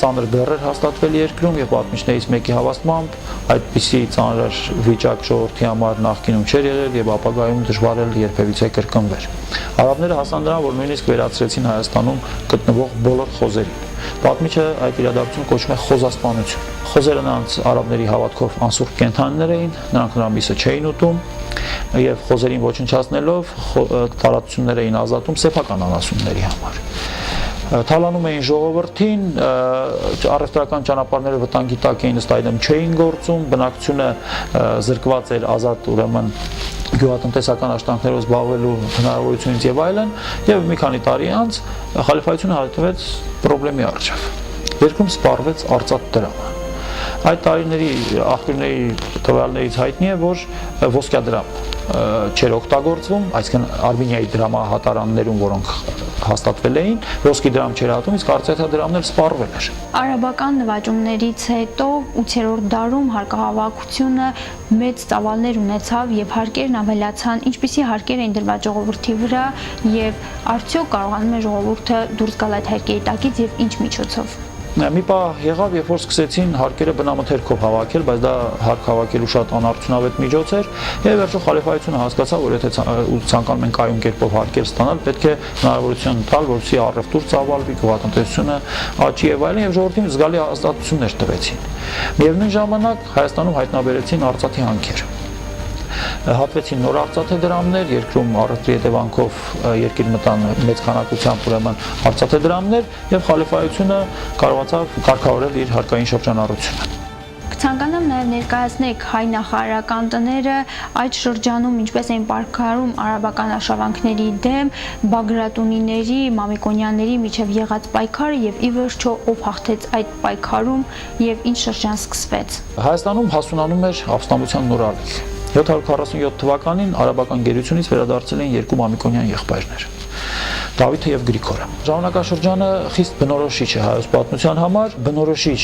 ծանր բեռ էր հաստատվել երկրում եւ պատմիչներից մեկի հավաստմամբ այդպիսի ծանր վիճակ ժողովրդի համար նախկինում չէր եղել եւ ապագայում դժվար էր երբևիցե կրկնվեր։ Արաբները հասան նրան, որ նույնիսկ վերացրեցին Հայաստանում գտնվող բոլոր խոզերին։ Պատմիչը այդ իրադարձությունը կոչում է խոզասպանություն։ Խոզերը նրանց արաբների հավատքով անսուրբ կենդանիներ էին, նրանք նրա միսը չէին ուտում եւ խոզերին ոչնչացնելով տարածություններ էին ազատում սեփական անասունների համար։ Թալանում էին ժողովրդին, առևտրական ճանապարհները վտանգի տակ էին, ըստ այդմ չէին գործում, բնակչությունը զրկված էր ազատ ուրեմն գյուղատնտեսական աշխատանքներով զբաղվելու հնարավորությունից եւ այլն, եւ մի քանի տարի անց խալիֆայությունը հայտնվեց խնդրի առջև։ Երկրում սպառվեց արծաթ դրամը։ Այդ տարիների աղբյուրների տվյալներից հայտնի է, որ ոսկյադրամ չէր օգտագործվում, այսինքն Արմենիայի դրամահատարաններում, որոնք հաստատվել էին, ոսկի դրամ չէր հատում, իսկ արծաթադրամն էլ սպառվել էր։ Արաբական նվաճումներից հետո 8-րդ դարում հարկահավաքությունը մեծ ծավալներ ունեցավ եւ հարկերն ավելացան, ինչպիսի հարկեր էին դրված ժողովրդի վրա եւ արդյոք կարողանում է ժողովուրդը դուրս գալ այդ հարկերի տակից եւ ինչ միջոցով։ Մի պահ եղավ, երբ որ սկսեցին հարկերը բնամթերքով հավաքել, բայց դա հարկ հավաքելու շատ անարդյունավետ միջոց էր, եւ վերջո խալիֆայությունը հասկացավ, որ եթե ցանկանում են կայուն կերպով հարկեր ստանալ, պետք է հնարավորություն տալ, որպեսզի առևտուր ծավալվի, գյուղատնտեսությունը աճի եւ այլն, եւ ժողովրդին զգալի ազատություններ տվեցին։ Միևնույն ժամանակ Հայաստանում հայտնաբերեցին արծաթի հանքեր։ Հատվեցին նոր արծաթեդրամներ, երկրում առևտրի հետևանքով երկիր մտան մեծ քանակությամբ ուրեմն արծաթեդրամներ եւ խալիֆայությունը կարողացավ կարգավորել իր հարկային շրջանառությունը։ Կցանկանամ նաև ներկայացնեք հայ նախարարական տները այդ շրջանում ինչպես էին պայքարում արաբական արշավանքների դեմ, Բագրատունիների, Մամիկոնյանների միջև եղած պայքարը եւ ի վերջո ով հաղթեց այդ պայքարում եւ ինչ շրջան սկսվեց։ Հայաստանում հասունանում էր ապստամբության նոր ալիք։ 747 թվականին արաբական գերությունից վերադարձել են երկու Մամիկոնյան եղբայրներ՝ Դավիթը եւ Գրիգորը։ Ժամանակաշրջանը խիստ բնորոշիչ է հայոց պատմության համար, բնորոշիչ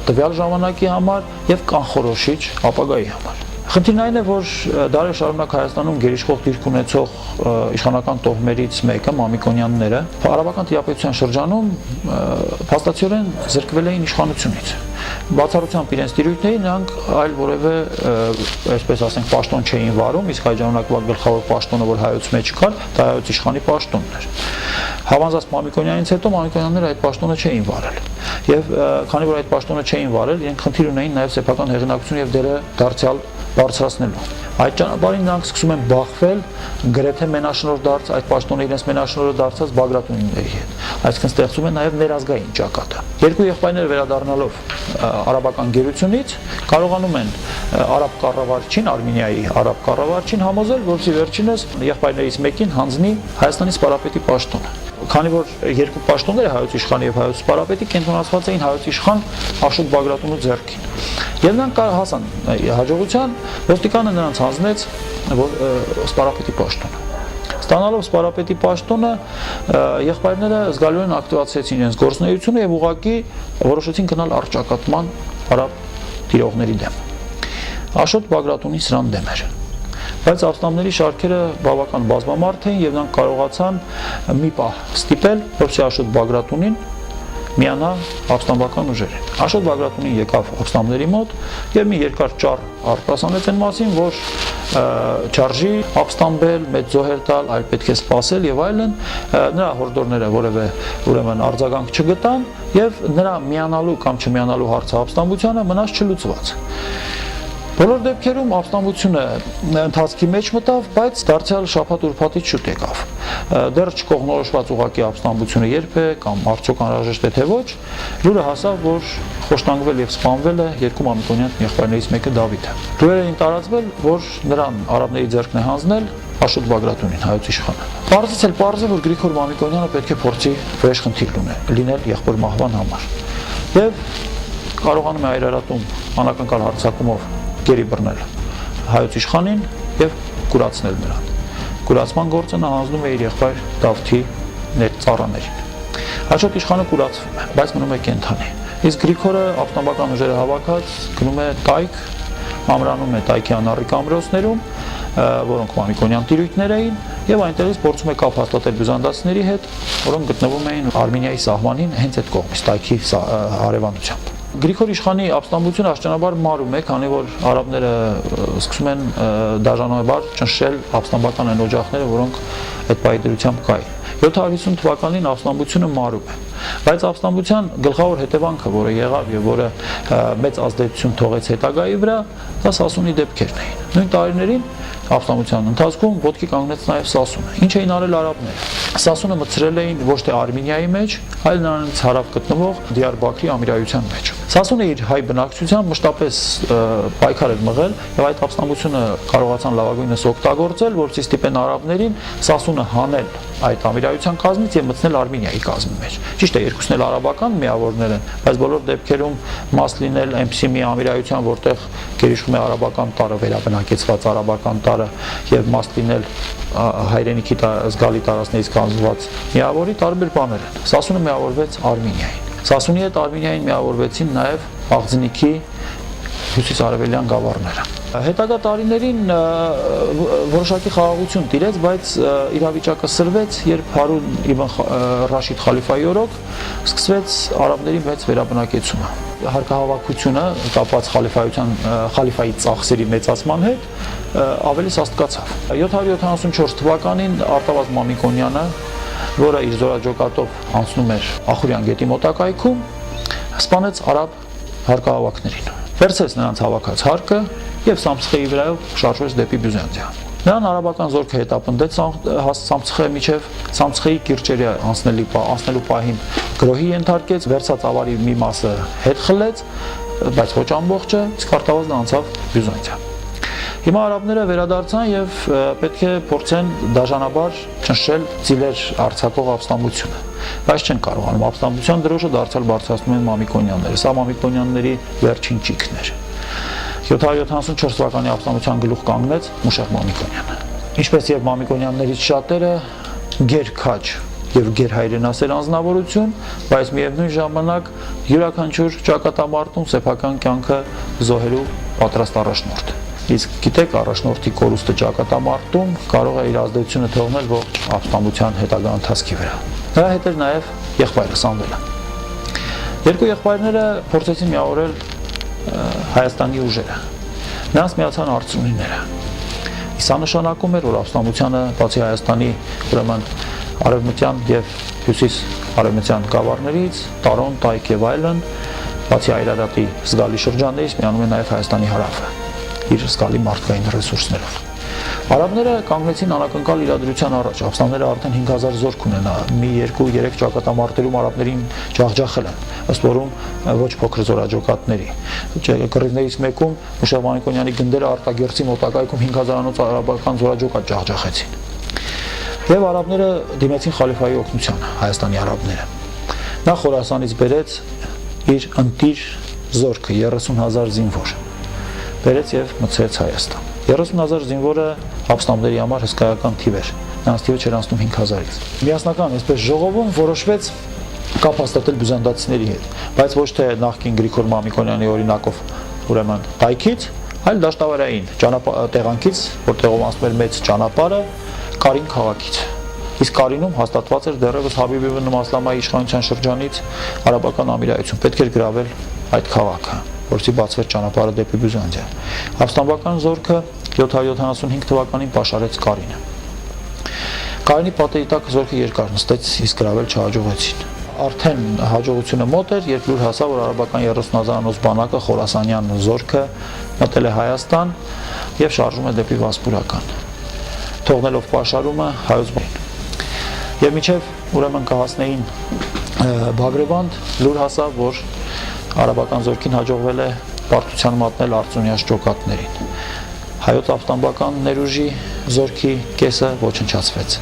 տվյալ ժամանակի համար եւ կանխորոշիչ ապագայի համար։ Խնդիրն այն է, որ դարեր շարունակ Հայաստանում գերիշխող դիրք ունեցող իշխանական տոհմերից մեկը Մամիկոնյանները արաբական տիրապետության շրջանում փաստացիորեն զրկվել էին իշխանությունից։ Բացառությամբ իրենց տիրույթների նրանք այլ որևէ, այսպես ասենք, պաշտոն չէին վարում, իսկ այդ ժամանակվա գլխավոր պաշտոնը, որ հայոց մեջ կար, դա հայոց իշխանի պաշտոնն էր։ Հավանված Մամիկոնյանից հետո Մամիկոնյանները այդ պաշտոնը չէին վարել։ Եվ քանի որ այդ պաշտոնը չէին վարել, իրենք խնդիր ունեին նաև սեփական հեղինակություն եւ դերը դարձյալ բարձրացնելու։ Այդ ճանապարհին նրանք սկսում են բախվել գրեթե մենաշնորհ այդ պաշտոնը իրենց մենաշնորհը դարձած Բագրատունիների հետ։ Այսինքն ստեղծում են նաև ներազգային ճակատը։ Երկու եղբայրները վերադառնալով արաբական գերությունից կարողանում են արաբ կառավարչին, Արմենիայի արաբ կառավարչին համոզել, որպեսզի վերջինս եղբայրներից մեկին հանձնի Հայաստանի սպարապետի պաշտոնը։ Քանի որ երկու պաշտոնները հայոց իշխանի եւ հայոց սպարապետի կենտրոնացված էին հայոց իշխան Աշոտ Բագրատունու ձեռքին։ Եվ նրանք հասան հաջողության, ոստիկանը նրանց հանձնեց սպարապետի պաշտոնը։ Ստանալով սպարապետի պաշտոնը, եղբայրները զգալիորեն ակտիվացրեցին իրենց գործունեությունը եւ ուղղակի որոշեցին գնալ առճակատման արաբ տիրողների դեմ։ Աշոտ Բագրատունին սրան դեմ էր։ Բայց ապստամբների շարքերը բավական բազմամարդ էին եւ նրանք կարողացան մի պահ ստիպել, որպեսզի Աշոտ Բագրատունին միանա ապստամբական ուժերին։ Աշոտ Բագրատունին եկավ ապստամբների մոտ եւ մի երկար ճառ արտասանեց այն մասին, որ չարժի ապստամբել, մեծ զոհեր տալ, այլ պետք է սպասել եւ այլն։ Նրա հորդորները որևէ ուրեմն արձագանք չգտան եւ նրա միանալու կամ չմիանալու հարցը ապստամբությանը մնաց չլուծված։ Բոլոր դեպքերում ապստամբությունը ընթացքի մեջ մտավ, բայց դարձյալ շաբաթ-ուրբաթից շուտ եկավ։ Դեռ չկողմնորոշված ուղղակի ապստամբությունը երբ է կամ արդյոք անհրաժեշտ է թե ոչ, լուրը հասավ, որ խոշտանգվել եւ սպանվել է երկու Մամիկոնյան եղբայրներից մեկը Դավիթը։ Լուրեր էին տարածվել, որ նրան արաբների ձեռքն է հանձնել Աշոտ Բագրատունին, հայոց իշխանը։ Պարզից էլ պարզ է, որ Գրիգոր Մամիկոնյանը պետք է փորձի վրեժ խնդիր լինել եղբոր մահվան համար։ Եվ կարողանում է այրարատում անակնկալ հարձակումով գերի բռնել հայոց իշխանին եւ կուրացնել նրան։ Կուրացման գործը նա հանձնում է իր եղբայր Դավթի ծառաներին։ Աշոտ իշխանը կուրացվում է, բայց մնում է կենդանի։ Իսկ Գրիգորը ապստամբական ուժերը հավաքած գնում է Տայք, ամրանում է Տայքի անառի կամրոցներում, որոնք Մամիկոնյան տիրույթներ էին, եւ այնտեղից փորձում է կապ հաստատել բյուզանդացիների հետ, որոնք գտնվում էին Արմենիայի սահմանին հենց այդ կողմից, Տայքի հարևանությամբ։ Գրիգոր իշխանի ապստամբությունը աշճանաբար մարում է, քանի որ արաբները սկսում են դաժանաբար ճնշել ապստամբական այն օջախները, որոնք այդ պայդրությամբ կային։ 750 թվականին ապստամբությունը մարում է, բայց ապստամբության գլխավոր հետևանքը, որը եղավ եւ որը մեծ ազդեցություն թողեց հետագայի վրա, դա Սասունի դեպքերն էին։ Նույն տարիներին ապստամբության ընթացքում ոտքի կանգնեց նաև Սասունը։ Ինչ էին արել արաբները։ Սասունը մտցրել էին ոչ թե Արմենիայի մեջ, այլ նրանից հարավ գտնվող Դիարբաքրի ամիրայության մեջ։ Սասունը իր հայ բնակչությամբ մշտապես պայքար էր մղել եւ այդ ապստամբությունը կարողացան լավագույնս օգտագործել, որպեսզի ստիպեն արաբներին Սասունը հանել այդ ամիրայության կազմից եւ մտցնել Արմենիայի կազմի մեջ։ Ճիշտ է, երկուսն էլ արաբական միավորներ են, բայց բոլոր դեպքերում մաս լինել այնպիսի մի ամիրայության, որտեղ գերիշխում է արաբական տարը, վերաբնակեցված արաբական տարը եւ մաս լինել հայրենիքի զգալի տարածքներից կազմված միավորի տարբեր բաներ են։ Սասունը միավորվեց Արմենիային։ Սասունի հետ Արմենիային միավորվեցին նաև Աղձնիքի հյուսիսարևելյան գավառները։ Հետագա տարիներին որոշակի խաղաղություն տիրեց, բայց իրավիճակը սրվեց, երբ Հարուն իբն Ռաշիդ խալիֆայի օրոք սկսվեց արաբների մեծ վերաբնակեցումը։ Հարկահավաքությունը կապված խալիֆայի ծախսերի մեծացման հետ ավելի սաստկացավ։ 774 թվականին Արտավազդ Մամիկոնյանը, որը իր զորաջոկատով անցնում էր Ախուրյան գետի մոտակայքում, սպանեց արաբ հարկահավաքներին։ Վերցրեց նրանց հավաքած հարկը եւ Սամցխեի վրայով շարժվեց դեպի Բյուզանդիա։ Նրան արաբական զորքը հետապնդեց Սամցխեի միջև, Սամցխեի կիրճերի անցնելու պահին գրոհի ենթարկեց, վերցած ավարի մի մասը հետ խլեց, բայց ոչ ամբողջը, իսկ Արտավազդը անցավ Բյուզանդիա։ Հիմա արաբները վերադարձան եւ պետք է փորձեն դաժանաբար ճնշել ծիլեր արձակող ապստամբությունը, բայց չեն կարողանում։ Ապստամբության դրոշը դարձյալ բարձրացնում են Մամիկոնյանները։ Սա Մամիկոնյանների վերջին ճիգն էր։ 774 թվականի ապստամբության գլուխ կանգնեց Մուշեղ Մամիկոնյանը։ Ինչպես եւ Մամիկոնյաններից շատերը գերքաջ եւ գերհայրենասեր անձնավորություն, բայց միևնույն ժամանակ յուրաքանչյուր ճակատամարտում սեփական կյանքը զոհելու պատրաստ առաջնորդ։ Իսկ գիտեք, առաջնորդի կորուստը ճակատամարտում կարող է իր ազդեցությունը թողնել ողջ ապստամբության հետագա ընթացքի վրա։ Նրա հետ էր նաեւ եղբայրը Սամվելը։ Երկու եղբայրները փորձեցին միավորել Հայաստանի ուժերը։ Նրանց միացան արծունիները։ Սա նշանակում էր, որ ապստամբությանը բացի Հայաստանի ուրեմն արևմտյան եւ հյուսիս-արևմտյան գավառներից, Տարոն, Տայք եւ այլն, բացի Այրարատի զգալի շրջաններից միանում է նաեւ Հայաստանի հարավը իր զգալի մարդկային ռեսուրսներով։ Արաբները կանգնեցին անակնկալ իրադրության առաջ, ապստամբները արդեն 5000 զորք ունենա, մի 2-3 ճակատամարտերում արաբներին ջախջախել են, ըստ որում ոչ փոքր զորաճոկատների։ Կռիվներից մեկում Մուշեղ Մամիկոնյանի գնդերը արտագերծի մոտակայքում 5000-անոց արաբական զորաճոկատ ջախջախեցին։ Եվ արաբները դիմեցին խալիֆայի օգնությանը, Հայաստանի արաբները։ Նա Խորասանից բերեց իր ընտիր զորքը 30000 զինվոր։ Բերեց եւ մցրեց Հայաստան։ 30000 զինվորը ապստամբների համար հսկայական թիվ էր։ Նրանց թիվը չէր անցնում 5000-ից։ Միասնական այսպես ժողովում որոշվեց կապ հաստատել բյուզանդացիների հետ, բայց ոչ թե նախկին Գրիգոր Մամիկոնյանի օրինակով, ուրեմն Տայքից, այլ դաշտավարային տեղանքից, որտեղով անցնում էր մեծ ճանապարհը, Կարին քաղաքից։ Իսկ Կարինում հաստատված էր դեռևս Հաբիբ իբն Մասլամայի իշխանության շրջանից արաբական ամիրայություն։ Պետք էր գրավել այդ քաղաքը, որպեսզի բացվեր ճանապարհը դեպի Բյուզանդիա։ Ապստամբական զորքը 775 թվականին պաշարեց Կարինը։ Կարինի պատերի տակ զորքը երկար նստեց, իսկ գրավել չհաջողեցին։ Արդեն հաջողությունը մոտ էր, երբ լուր հասավ, որ արաբական 30000-անոց բանակը Խորասանյան զորքը մտել է Հայաստան եւ շարժում է դեպի Վասպուրական, թողնելով պաշարումը հայոց բանակին։ Եվ մինչև ուրեմն կհասնեին Բագրևանդ, լուր հասավ, որ արաբական զորքին հաջողվել է պարտության մատնել արծունյաց ջոկատներին։ Հայոց ապստամբական ներուժի զորքի կեսը ոչնչացվեց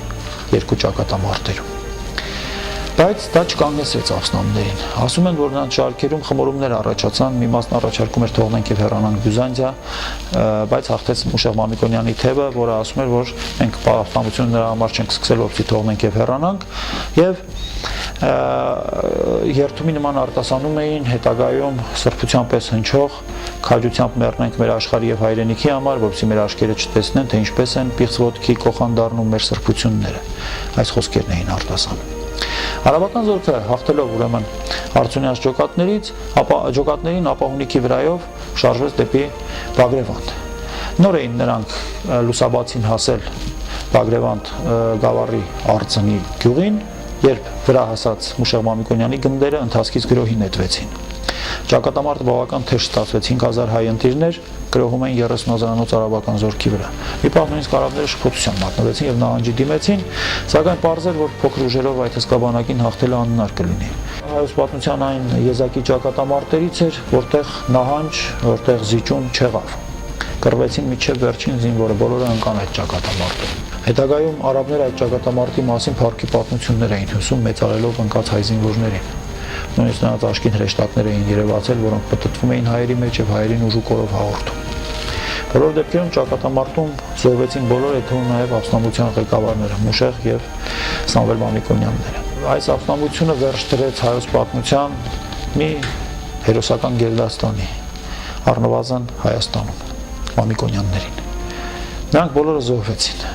երկու ճակատամարտերում։ Բայց դա չկանգնեցրեց ապստամբներին։ Ասում են, որ նրանց շարքերում խմորումներ առաջացան, մի մասն առաջարկում էր թողնենք եւ հեռանանք Բյուզանդիա, բայց հաղթեց Մուշեղ Մամիկոնյանի թևը, որը ասում էր, որ մենք ապստամբությունը նրա համար չենք սկսել, որպեսզի թողնենք եւ հեռանանք, եւ երթումի նման արտասանում էին հետագայում սրբության պես հնչող քաջությամբ մեռնենք մեր աշխարհի եւ հայրենիքի համար, որպեսզի մեր աչքերը չտեսնեն, թե ինչպես են պիղծ ոտքի կոխան դառնում մեր սրբությունները։ Այս խոսքերն էին արտասանում։ Արաբական զորքը հաղթելով ուրեմն արծունյաց ջոկատներին ապահունիքի վրայով շարժվեց դեպի Բագրևանդ։ Նոր էին նրանք լուսաբացին հասել Բագրևանդ գավառի Արծնի գյուղին, երբ վրա հասած Մուշեղ Մամիկոնյանի գնդերը ընթացքից գրոհի նետվեցին։ Ճակատամարտը բավական թեժ ստացվեց, 5000 հայ ընտիրներ գրոհում էին 30000-անոց արաբական զորքի վրա։ Մի պահ նույնիսկ արաբները շփոթության մատնվեցին եւ նահանջի դիմեցին, սակայն պարզել, որ փոքր ուժերով այդ հսկաբանակին հաղթելը անհնար կլինի։ Հայոց պատմության այն եզակի ճակատամարտերից էր, որտեղ նահանջ, որտեղ զիջում չեղավ։ Կռվեցին միջև վերջին զինվորը, բոլորը ընկան այդ ճակատամարտում։ Հետագայում արաբները այդ ճակատամարտի մասին փառքի պատմություններ էին հյուսում, մեծարելով ընկած հայ զինվորներին։ Նույնիսկ նրանց աշկին հրեշտակներ էին երևացել, որոնք պտտվում էին հայերի մեջ եւ հայերին ուժու կորով հաղորդում։ Բոլոր դեպքերում ճակատամարտում զոհվեցին բոլոր, այդ թվում նաեւ ապստամբության ղեկավարները Մուշեղ եւ Սամվել Մամիկոնյանները։ Այս ապստամբությունը վերջ դրեց հայոց պատմության մի հերոսական գերդաստանի, առնվազն Հայաստանում, Մամիկոնյաններին։ Նրանք բոլորը զոհվեցին։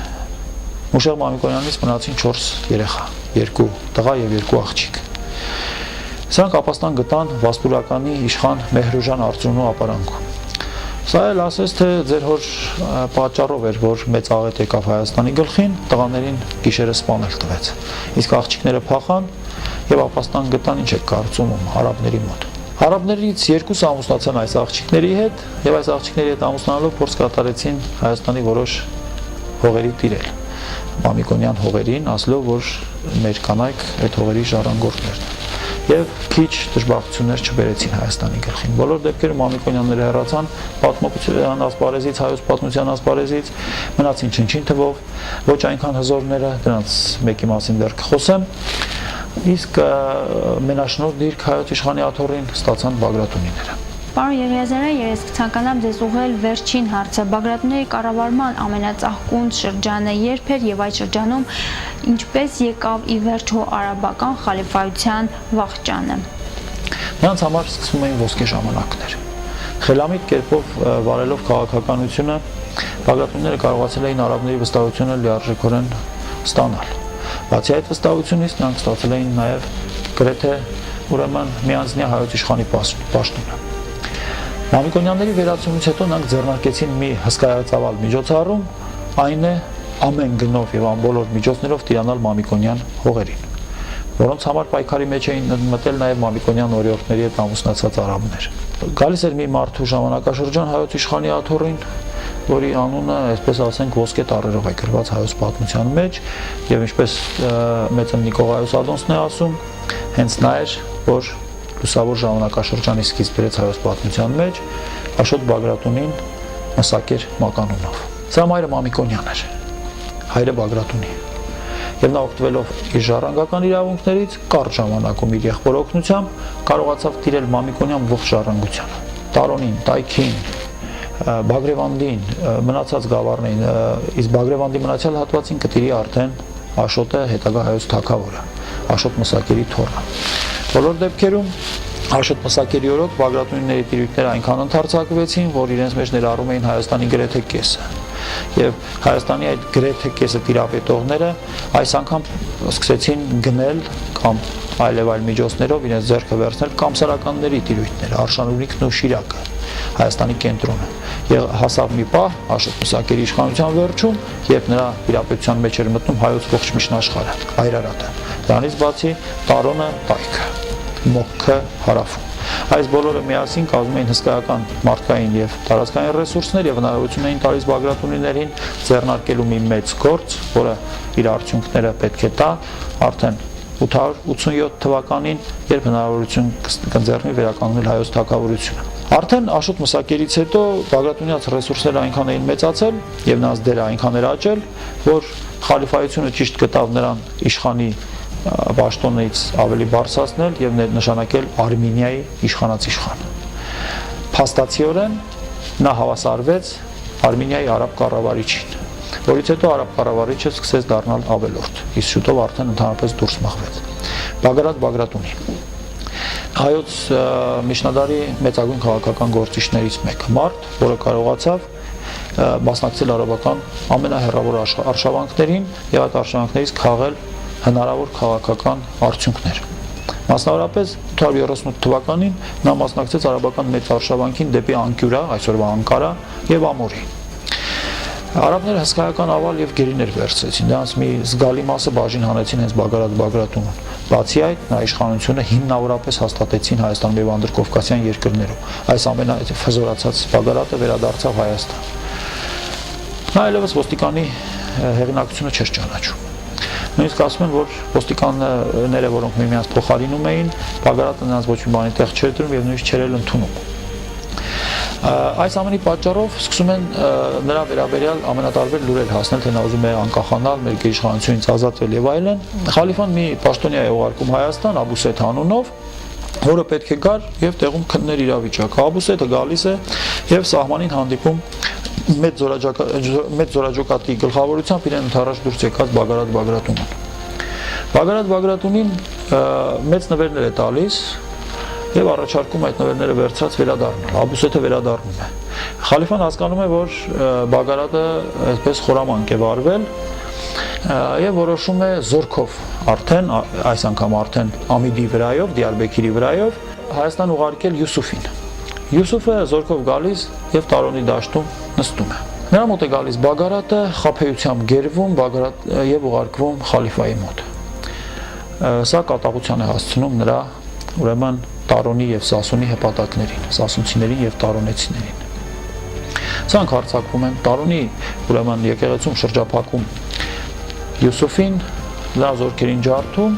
Մուշեղ Մամիկոնյանից մնացին 4 երեխա, 2 տղա եւ 2 աղջիկ։ Սրանք ապաստան գտան Վասպուրականի իշխան Մեհրուժան Արծունու ապարանքում։ Սա էլ ասես թե ձեր հոր պատճառով էր, որ մեծ աղետ եկավ Հայաստանի գլխին, տղաներին գիշերը սպանել տվեց։ Իսկ աղջիկները փախան եւ ապաստան գտան, ինչ է կարծում արաբների մոտ։ Արաբներից երկուսը ամուսնացան այս աղջիկների հետ եւ այս աղջիկների հետ ամուսնանալով փորձ կատարեցին Հայաստանի որոշ հողերի տիրել։ Մամիկոնյան հողերին, ասելով, որ մեր կանայք այդ հողերի ժառանգորդներն են։ եւ քիչ դժբախտություններ չբերեցին Հայաստանի գլխին։ Բոլոր դեպքերում Մամիկոնյանները հեռացան պատմության ասպարեզից, հայոց պատմության ասպարեզից, մնացին չնչին թվով, ոչ այնքան հզորները, դրանց մեկի մասին դեռ կխոսեմ։ Իսկ մենաշնորհ դիրք հայոց իշխանի աթոռին ստացան Բագրատունիները։ Պարոն Եղիազարյան, ես կցանկանամ ձեզ ուղղել վերջին հարցը։ Բագրատների կառավարման ամենածաղկուն շրջանը երբ էր եւ այդ շրջանում ինչպես եկավ ի վերջո արաբական խալիֆայության վախճանը։ Նրանց համար սկսվում էին ոսկե ժամանակներ։ Խելամիտ կերպով վարելով քաղաքականությունը, Բագրատունիները կարողացել էին արաբների վստահությունը լիարժեքորեն ստանալ։ Բացի այդ վստահությունից նրանք ստացել էին նաեւ գրեթե ուրեմն միանձնյա հայոց իշխանի պաշտոնը։ Մամիկոնյանների վերացումից հետո նրանք ձեռնարկեցին մի հսկայածավալ միջոցառում, այն է ամեն գնով եւ ամբողջ միջոցներով տիրանալ Մամիկոնյան հողերին, որոնց համար պայքարի մեջ էին մտել նաեւ Մամիկոնյան օրիորդների հետ ամուսնացած արաբներ։ Գալիս էր մի մարդու ժամանակաշրջան հայոց իշխանի աթոռին, որի անունը, այսպես ասենք, ոսկե տառերով է գրված հայոց պատմության մեջ, եւ ինչպես մեծն Նիկողայոս Ադոնսն է ասում, հենց նա էր, որ լուսավոր ժամանակաշրջանի սկիզբ բերեց հայոց պատմության մեջ, Աշոտ Բագրատունին մսակեր մականունով։ Սա մայրը Մամիկոնյան էր, հայրը Բագրատունի։ Եվ նա օգտվելով իր ժառանգական իրավունքներից, կարճ ժամանակում իր եղբոր օգնությամբ կարողացավ տիրել Մամիկոնյան ողջ ժառանգությանը։ Տարոնին, Տայքին, Բագրևանդին, մնացած գավառներին, իսկ Բագրևանդի մնացյալ հատվածին կտիրի արդեն Աշոտը հետագա հայոց թագավորը, Աշոտ Մսակերի թոռը։ Բոլոր դեպքերում Աշոտ Մսակերի օրոք Բագրատունիների տիրույթները այնքան ընդարձակվեցին, որ իրենց մեջ ներառում էին Հայաստանի գրեթե կեսը։ Եվ Հայաստանի այդ գրեթե կեսը տիրապետողները այս անգամ սկսեցին գնել կամ այլև այլ միջոցներով իրենց ձեռքը վերցնել կամսարականների տիրույթները, Արշանունիքն ու Շիրակը, Հայաստանի կենտրոնը։ Եվ հասավ մի պահ Աշոտ Մսակերի իշխանության վերջում, երբ նրա տիրապետության մեջ էր մտնում հայոց ողջ միջնաշխարհը, Այրարատը։ Դրանից բացի Տարոնը, Տայքը, Մոքքը, Հարավում։ Այս բոլորը միասին կազմում էին հսկայական մարդկային եւ տարածքային ռեսուրսներ եւ հնարավորություն էին տալիս Բագրատունիներին ձեռնարկելու մի մեծ գործ, որը իր արդյունքները պետք է տա արդեն 887 թվականին, երբ հնարավորություն կընձեռնի վերականգնել հայոց թագավորությունը։ Արդեն Աշոտ Մսակերից հետո Բագրատունյանց ռեսուրսները այնքան էին մեծացել եւ նրանց դերը այնքան էր աճել, որ խալիֆայությունը ճիշտ գտավ նրան իշխանի պաշտոնից ավելի բարձրացնել եւ նշանակել Արմենիայի իշխանած իշխան։ Փաստացիորեն նա հավասարվեց Արմենիայի արաբ կառավարիչին, որից հետո արաբ կառավարիչը սկսեց դառնալ ավելորդ, իսկ շուտով արդեն ընդհանրապես դուրս մղվեց։ Բագրատ Բագրատունի հայոց միջնադարի մեծագույն քաղաքական գործիչներից մեկը, մարդ, որը կարողացավ մասնակցել արաբական ամենահեռավոր արշավանքներին եւ այդ արշավանքներից քաղել հնարավոր քաղաքական արդյունքներ։ Մասնավորապես 838 թվականին նա մասնակցեց արաբական մեծ արշավանքին դեպի Անկյուրա, այսօրվա Անկարա եւ Ամորի։ Արաբները հսկայական ավալ եւ գերիներ վերցրեցին, դրանց մի զգալի մասը բաժին հանեցին հենց Բագրատ-Բագրատունին։ Բացի այդ, նա իշխանությունը հիմնավորապես հաստատեցին Հայաստանում եւ Անդրկովկասյան երկրներում։ Այս ամենաֆզորացած Բագրատը վերադարձավ Հայաստան։ Նա այլևս ոստիկանի հեղինակությունը չէր ճանաչում։ Նույնիսկ ասում են, որ ոստիկանները, որոնք միմյանց փոխարինում էին, Բագրատը նրանց ոչ մի բանի տեղ չէր դրում եւ նույնիսկ չէր ընդունում։ Այս ամենի պատճառով սկսում են նրա վերաբերյալ ամենատարբեր լուրեր հասնել, թե նա ուզում է անկախանալ, մեր գերիշխանությունից ազատվել եւ այլն։ Խալիֆան մի պաշտոնյա է ուղարկում Հայաստան Աբուսեթ անունով, որը պետք է գար եւ տեղում քններ իրավիճակը։ Աբուսեթը գալիս է եւ սահմանին հանդիպում մեծ զորաճոկատի գլխավորությամբ իրեն ընդառաջ դուրս եկած Բագրատ Բագրատունին։ Բագրատ Բագրատունին մեծ նվերներ է տալիս եւ առաջարկում այդ նվերները վերցրած վերադառնալ։ Աբուսեթը վերադառնում է։ Խալիֆան հասկանում է, որ Բագրատը այսպես խորամանկ է վարվել եւ որոշում է զորքով արդեն այս անգամ արդեն Ամիդի վրայով, Դիարբեքիրի վրայով Հայաստան ուղարկել Յուսուֆին։ Յուսուֆը զորքով գալիս եւ Տարոնի դաշտում նստում է։ Նրա մոտ է գալիս Բագրատը, խաբեությամբ գերվում եւ ուղարկվում խալիֆայի մոտ։ Սա կատաղության է հասցնում նրա ուրեմն Տարոնի եւ Սասունի հպատակներին, Սասունցիներին եւ Տարոնեցիներին։ Սրանք հարձակվում են Տարոնի ուրեմն եկեղեցում շրջափակում Յուսուֆին, նրա զորքերին ջարդում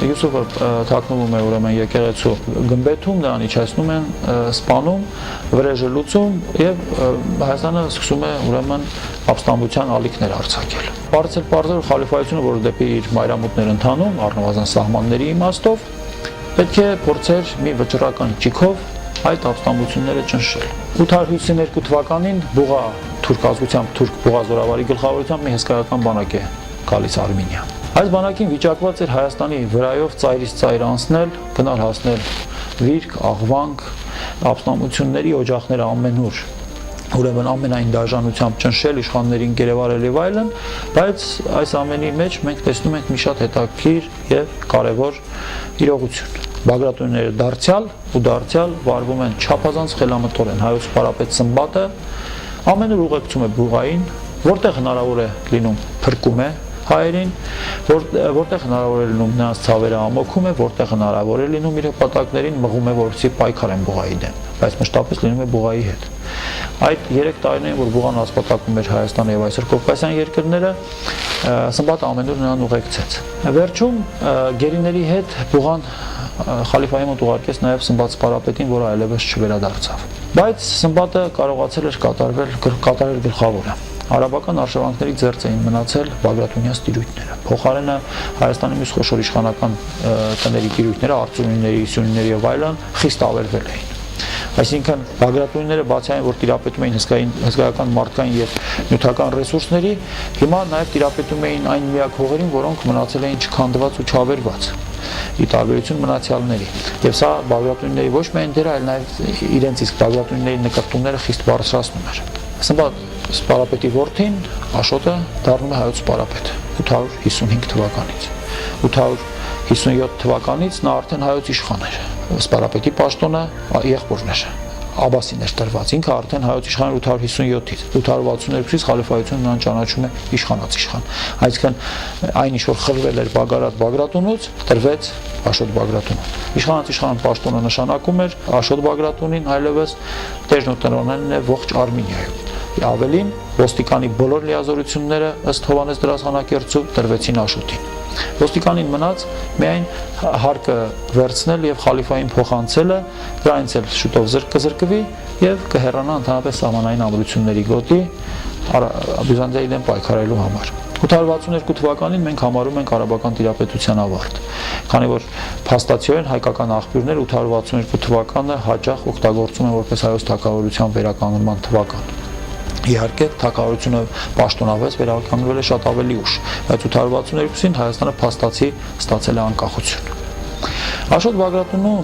Յուսուֆը թաքնվում է ուրեմն եկեղեցու գմբեթում, նրան իջեցնում են, սպանում, վրեժը լուծում եւ Հայաստանը սկսում է ուրեմն ապստամբության ալիքներ արձակել։ Բարձր խալիֆայությունը, որը դեպի իր մայրամուտներ ընթանում, առնվազն սահմանների իմաստով, պետք է փորձեր մի վճռական ճիգով այդ ապստամբությունները ճնշել։ 852 թվականին Բուղա թուրք ազգությամբ թուրք Բուղա զորավարի գլխավորությամբ մի հսկայական բանակ է գալիս Արմենիա։ Այս բանակին վիճակված էր Հայաստանի վրայով ծայրից ծայր անցնել, գնալ հասնել Վիրք, Աղվանք, ապստամբությունների օջախները ամենուր, ուրեմն ամենայն դաժանությամբ ճնշել, իշխաններին գերեվարել եւ այլն, բայց այս ամենի մեջ մենք տեսնում ենք մի շատ հետաքրքիր եւ կարեւոր իրողություն։ Բագրատունիները դարձյալ վարվում են չափազանց խելամտորեն։ Հայոց պարապետ Սմբատը ամենուր ուղեկցում է Բուղային, որտեղ հնարավոր է լինում փրկում է հայերին, որտեղ հնարավոր է լինում նրանց ցավերը ամոքում է, որտեղ հնարավոր է լինում իր հպատակներին մղում է, որպեսզի պայքարեն Բուղայի դեմ, բայց մշտապես լինում է Բուղայի հետ։ Այդ 3 տարիներին, որ Բուղան ասպատակում էր Հայաստանը եւ այսօր Կովկասյան երկրները, Սմբատը ամենուր նրան ուղեկցեց։ Վերջում գերիների հետ Բուղան խալիֆայի մոտ ուղարկեց նաեւ Սմբատ սպարապետին, որը այլևս չվերադարձավ։ Բայց Սմբատը կարողացել էր կատարել գլխավորը։ Արաբական արշավանքների ձեռց էին մնացել Բագրատունյան տիրույթները։ Փոխարենը Հայաստանի մյուս խոշոր իշխանական տների տիրույթները, արծունիների, սյունիների եւ այլն խիստ ավերվել էին։ Այսինքն Բագրատունիները բացի այն, որ տիրապետում էին հսկայական մարդկային եւ նյութական ռեսուրսների, հիմա նաեւ տիրապետում էին այն միակ հողերին, որոնք մնացել էին չքանդված ու չավերված ի տարբերություն մնացյալների։ Եվ սա Բագրատունիների ոչ միայն դերը, այլ նաեւ իրենց իսկ Բագրատունիների նկարտումները խիստ բարձրացնում էր։ Սմբատ սպարապետի որդին Աշոտը դառնում է հայոց սպարապետ 855 թվականից։ 857 թվականից նա արդեն հայոց իշխան էր։ Սպարապետի պաշտոնը եղբորն էր, Աբասին էր տրված, ինքը արդեն հայոց իշխան 857-ից, 862-ից խալիֆայությունը նրան ճանաչում է իշխանած իշխան։ Այսինքն այն ինչ որ խրվել էր Բագրատունուց, տրվեց Աշոտ Բագրատունու։ Իշխանած իշխան պաշտոնը նշանակում էր Աշոտ Բագրատունին այլևս տերն ու տնօրենն է ողջ Արմենիայում։ Ավելին, ոստիկանի բոլոր լիազորությունները ըստ Հովհաննես Դրասանակերտցու տրվեցին Աշոտին։ Ոստիկանին մնաց միայն հարկը վերցնել եւ խալիֆային փոխանցելը, դրանից էլ շուտով կզրկվի եւ կհեռանա ընդհանրապես սահմանային ամրությունների գոտի Բյուզանդիայի դեմ պայքարելու համար։ 862 թվականին մենք համարում ենք արաբական տիրապետության ավարտ, քանի որ փաստացիորեն հայկական աղբյուրներ 862 թվականը հաճախ օգտագործում են որպես հայոց թագավորության վերականգնման թվական։ Իհարկե, թագավորությունը պաշտոնավեց վերականգնվել է շատ ավելի ուշ, բայց 862-ին Հայաստանը փաստացի ստացել է անկախություն։ Աշոտ Բագրատունու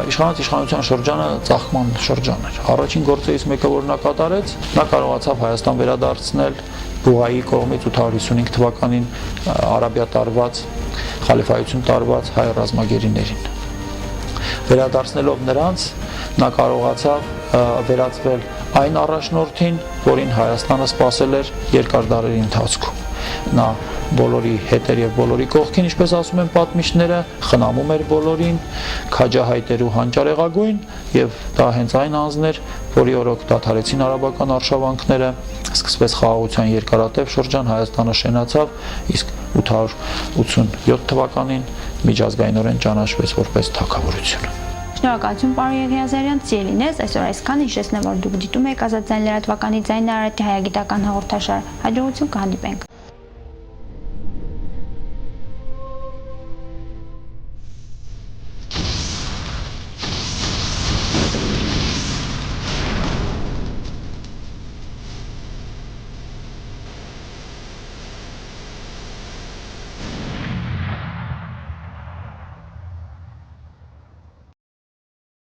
իշխանության շրջանը ծաղկման շրջան էր։ Առաջին գործերից մեկը, որ նա կատարեց, նա կարողացավ Հայաստան վերադարձնել Բուղայի կողմից 855 թվականին Արաբիա տարված, խալիֆայություն տարված հայ ռազմագերիներին։ Վերադարձնելով նրանց, նա կարողացավ վերածվել այն առաջնորդին, որին Հայաստանը սպասել էր երկար դարերի ընթացքում։ Նա բոլորի հետ եւ բոլորի կողքին, ինչպես ասում են պատմիչները, խնամում էր բոլորին, քաջահայտ էր ու հանճարեղագույն, եւ դա հենց այն անձն էր, որի օրոք դադարեցին արաբական արշավանքները, սկսվեց խաղաղության երկարատև շրջան, Հայաստանը շենացավ, իսկ 887 թվականին միջազգայինորեն ճանաչվեց որպես թագավորություն։ Շնորհակալություն պարոն Եղիազարյան, ցելինես, այսօր այսքան հիշեցնեմ, որ դուք դիտում եք Ազատ ձայն լրատվականի ձայնարարի հայագիտական հաղորդաշար։ Հաջողություն կհանդիպենք։